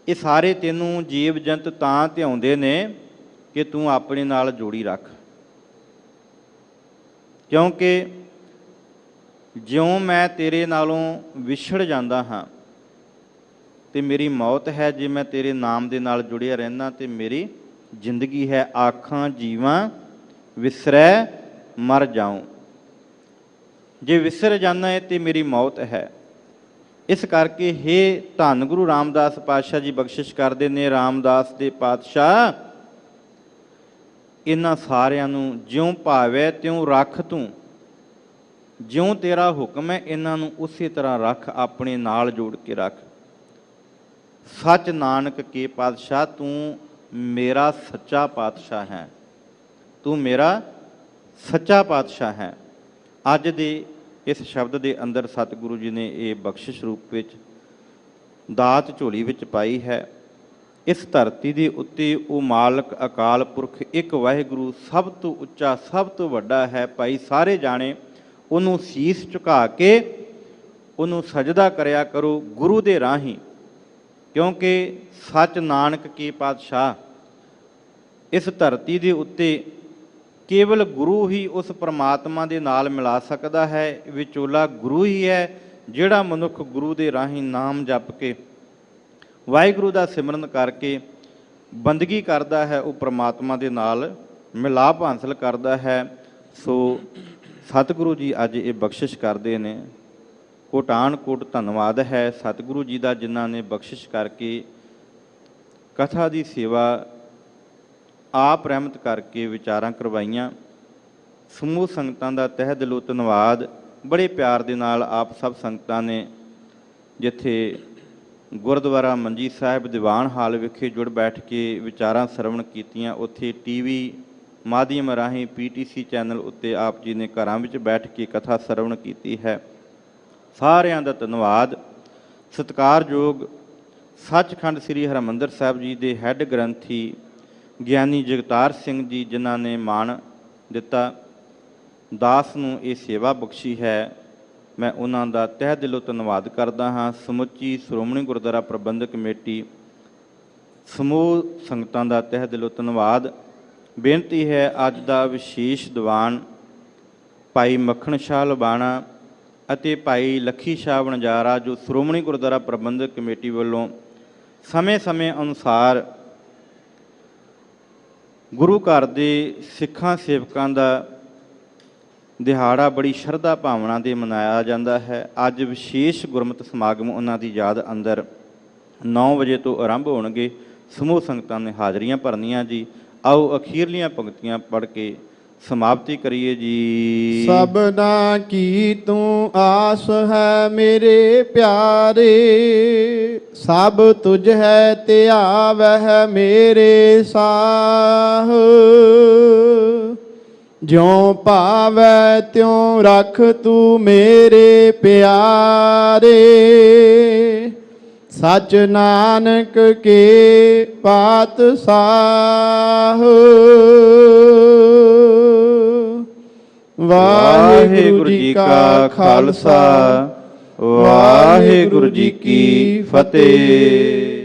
ਇਹ ਸਾਰੇ ਤੈਨੂੰ ਜੀਵ ਜੰਤ ਤਾਂ ਧਿਆਉਂਦੇ ਨੇ ਕਿ ਤੂੰ ਆਪਣੇ ਨਾਲ ਜੋੜੀ ਰੱਖ। ਕਿਉਂਕਿ ਜਿਉਂ ਮੈਂ ਤੇਰੇ ਨਾਲੋਂ ਵਿਛੜ ਜਾਂਦਾ ਹਾਂ ਤੇ ਮੇਰੀ ਮੌਤ ਹੈ, ਜੇ ਮੈਂ ਤੇਰੇ ਨਾਮ ਦੇ ਨਾਲ ਜੁੜਿਆ ਰਹਿਣਾ ਤੇ ਮੇਰੀ ਜ਼ਿੰਦਗੀ ਹੈ। ਆਖਾਂ ਜੀਵਾਂ ਵਿਸਰੈ ਮਰ ਜਾਉ, ਜੇ ਵਿਸਰ ਜਾਣਾ ਹੈ ਤੇ ਮੇਰੀ ਮੌਤ ਹੈ। ਇਸ ਕਰਕੇ ਹੇ ਧੰਨ ਗੁਰੂ ਰਾਮਦਾਸ ਪਾਤਸ਼ਾਹ ਜੀ ਬਖਸ਼ਿਸ਼ ਕਰਦੇ ਨੇ, ਰਾਮਦਾਸ ਦੇ ਪਾਤਸ਼ਾਹ ਇਹਨਾਂ ਸਾਰਿਆਂ ਨੂੰ ਜਿਉਂ ਭਾਵੈ ਤਿਉਂ ਰੱਖ ਤੂੰ, ਜਿਉਂ ਤੇਰਾ ਹੁਕਮ ਹੈ ਇਹਨਾਂ ਨੂੰ ਉਸੇ ਤਰ੍ਹਾਂ ਰੱਖ, ਆਪਣੇ ਨਾਲ ਜੋੜ ਕੇ ਰੱਖ। ਸੱਚ ਨਾਨਕ ਕੇ ਪਾਤਸ਼ਾਹ, ਤੂੰ ਮੇਰਾ ਸੱਚਾ ਪਾਤਸ਼ਾਹ ਹੈ, ਤੂੰ ਮੇਰਾ ਸੱਚਾ ਪਾਤਸ਼ਾਹ ਹੈ। ਅੱਜ ਦੇ ਇਸ ਸ਼ਬਦ ਦੇ ਅੰਦਰ ਸਤਿਗੁਰੂ ਜੀ ਨੇ ਇਹ ਬਖਸ਼ਿਸ਼ ਰੂਪ ਵਿੱਚ ਦਾਤ ਝੋਲੀ ਵਿੱਚ ਪਾਈ ਹੈ। ਇਸ ਧਰਤੀ ਦੇ ਉੱਤੇ ਉਹ ਮਾਲਕ ਅਕਾਲ ਪੁਰਖ ਇੱਕ ਵਾਹਿਗੁਰੂ ਸਭ ਤੋਂ ਉੱਚਾ, ਸਭ ਤੋਂ ਵੱਡਾ ਹੈ। ਭਾਈ ਸਾਰੇ ਜਾਣੇ ਉਹਨੂੰ ਸੀਸ ਝੁਕਾ ਕੇ ਉਹਨੂੰ ਸਜਦਾ ਕਰਿਆ ਕਰੋ ਗੁਰੂ ਦੇ ਰਾਹੀਂ, ਕਿਉਂਕਿ ਸੱਚ ਨਾਨਕ ਕੀ ਪਾਤਸ਼ਾਹ ਇਸ ਧਰਤੀ ਦੇ ਉੱਤੇ ਕੇਵਲ ਗੁਰੂ ਹੀ ਉਸ ਪਰਮਾਤਮਾ ਦੇ ਨਾਲ ਮਿਲਾ ਸਕਦਾ ਹੈ। ਵਿਚੋਲਾ ਗੁਰੂ ਹੀ ਹੈ, ਜਿਹੜਾ ਮਨੁੱਖ ਗੁਰੂ ਦੇ ਰਾਹੀਂ ਨਾਮ ਜਪ ਕੇ ਵਾਹਿਗੁਰੂ ਦਾ ਸਿਮਰਨ ਕਰਕੇ ਬੰਦਗੀ ਕਰਦਾ ਹੈ, ਉਹ ਪਰਮਾਤਮਾ ਦੇ ਨਾਲ ਮਿਲਾਪ ਹਾਸਲ ਕਰਦਾ ਹੈ। ਸੋ ਸਤਿਗੁਰੂ ਜੀ ਅੱਜ ਇਹ ਬਖਸ਼ਿਸ਼ ਕਰਦੇ ਨੇ। ਕੋਟਾਨ ਕੋਟ ਧੰਨਵਾਦ ਹੈ ਸਤਿਗੁਰੂ ਜੀ ਦਾ, ਜਿਨ੍ਹਾਂ ਨੇ ਬਖਸ਼ਿਸ਼ ਕਰਕੇ ਕਥਾ ਦੀ ਸੇਵਾ ਆਪ ਰਹਿਮਤ ਕਰਕੇ ਵਿਚਾਰਾਂ ਕਰਵਾਈਆਂ। ਸਮੂਹ ਸੰਗਤਾਂ ਦਾ ਤਹਿ ਦਿਲੋਂ ਧੰਨਵਾਦ। ਬੜੇ ਪਿਆਰ ਦੇ ਨਾਲ ਆਪ ਸਭ ਸੰਗਤਾਂ ਨੇ ਜਿੱਥੇ ਗੁਰਦੁਆਰਾ ਮੰਜੀ ਸਾਹਿਬ ਦੀਵਾਨ ਹਾਲ ਵਿਖੇ ਜੁੜ ਬੈਠ ਕੇ ਵਿਚਾਰਾਂ ਸਰਵਣ ਕੀਤੀਆਂ, ਉੱਥੇ ਟੀਵੀ ਮਾਧਿਅਮ ਰਾਹੀਂ PTC ਚੈਨਲ ਉੱਤੇ ਆਪ ਜੀ ਨੇ ਘਰਾਂ ਵਿੱਚ ਬੈਠ ਕੇ ਕਥਾ ਸਰਵਣ ਕੀਤੀ ਹੈ। ਸਾਰਿਆਂ ਦਾ ਧੰਨਵਾਦ। ਸਤਿਕਾਰਯੋਗ ਸੱਚਖੰਡ ਸ੍ਰੀ ਹਰਿਮੰਦਰ ਸਾਹਿਬ ਜੀ ਦੇ ਹੈੱਡ ਗ੍ਰੰਥੀ ਗਿਆਨੀ ਜਗਤਾਰ ਸਿੰਘ ਜੀ, ਜਿਨ੍ਹਾਂ ਨੇ ਮਾਣ ਦਿੱਤਾ ਦਾਸ ਨੂੰ ਇਹ ਸੇਵਾ ਬਖਸ਼ੀ ਹੈ, ਮੈਂ ਉਹਨਾਂ ਦਾ ਤਹਿ ਦਿਲੋਂ ਧੰਨਵਾਦ ਕਰਦਾ ਹਾਂ। ਸਮੁੱਚੀ ਸ਼੍ਰੋਮਣੀ ਗੁਰਦੁਆਰਾ ਪ੍ਰਬੰਧਕ ਕਮੇਟੀ ਸਮੂਹ ਸੰਗਤਾਂ ਦਾ ਤਹਿ ਦਿਲੋਂ ਧੰਨਵਾਦ। ਬੇਨਤੀ ਹੈ ਅੱਜ ਦਾ ਵਿਸ਼ੇਸ਼ ਦੀਵਾਨ ਭਾਈ ਮੱਖਣ ਸ਼ਾਹ ਲਬਾਣਾ ਅਤੇ ਭਾਈ ਲੱਖੀ ਸ਼ਾਹ ਵਣਜਾਰਾ, ਜੋ ਸ਼੍ਰੋਮਣੀ ਗੁਰਦੁਆਰਾ ਪ੍ਰਬੰਧਕ ਕਮੇਟੀ ਵੱਲੋਂ ਸਮੇਂ-ਸਮੇਂ ਅਨੁਸਾਰ ਗੁਰੂ ਘਰ ਦੇ ਸਿੱਖਾਂ ਸੇਵਕਾਂ ਦਾ ਦਿਹਾੜਾ ਬੜੀ ਸ਼ਰਧਾ ਭਾਵਨਾ ਦੇ ਮਨਾਇਆ ਜਾਂਦਾ ਹੈ। ਅੱਜ ਵਿਸ਼ੇਸ਼ ਗੁਰਮਤਿ ਸਮਾਗਮ ਉਹਨਾਂ ਦੀ ਯਾਦ ਅੰਦਰ 9 ਵਜੇ ਤੋਂ ਆਰੰਭ ਹੋਣਗੇ। ਸਮੂਹ ਸੰਗਤਾਂ ਨੇ ਹਾਜ਼ਰੀਆਂ ਭਰਨੀਆਂ ਜੀ। ਆਓ ਅਖੀਰਲੀਆਂ ਪੰਕਤੀਆਂ ਪੜ੍ਹ ਕੇ ਸਮਾਪਤੀ ਕਰੀਏ ਜੀ। ਸਭਨਾ ਕੀ ਤੂੰ ਆਸ ਹੈ ਮੇਰੇ ਪਿਆਰੇ, ਸਭ ਤੁਝ ਹੈ ਧਿਆਵਹਿ ਮੇਰੇ ਸਾਹ। ਜਿਉ ਭਾਵੈ ਤਿਉ ਰਖ ਤੂੰ ਮੇਰੇ ਪਿਆਰੇ, ਸਚ ਨਾਨਕ ਕੇ ਪਾਤਸ਼ਾਹ। ਵਾਹਿਗੁਰੂ ਜੀ ਕਾ ਖਾਲਸਾ, ਵਾਹਿਗੁਰੂ ਜੀ ਕੀ ਫਤਿਹ।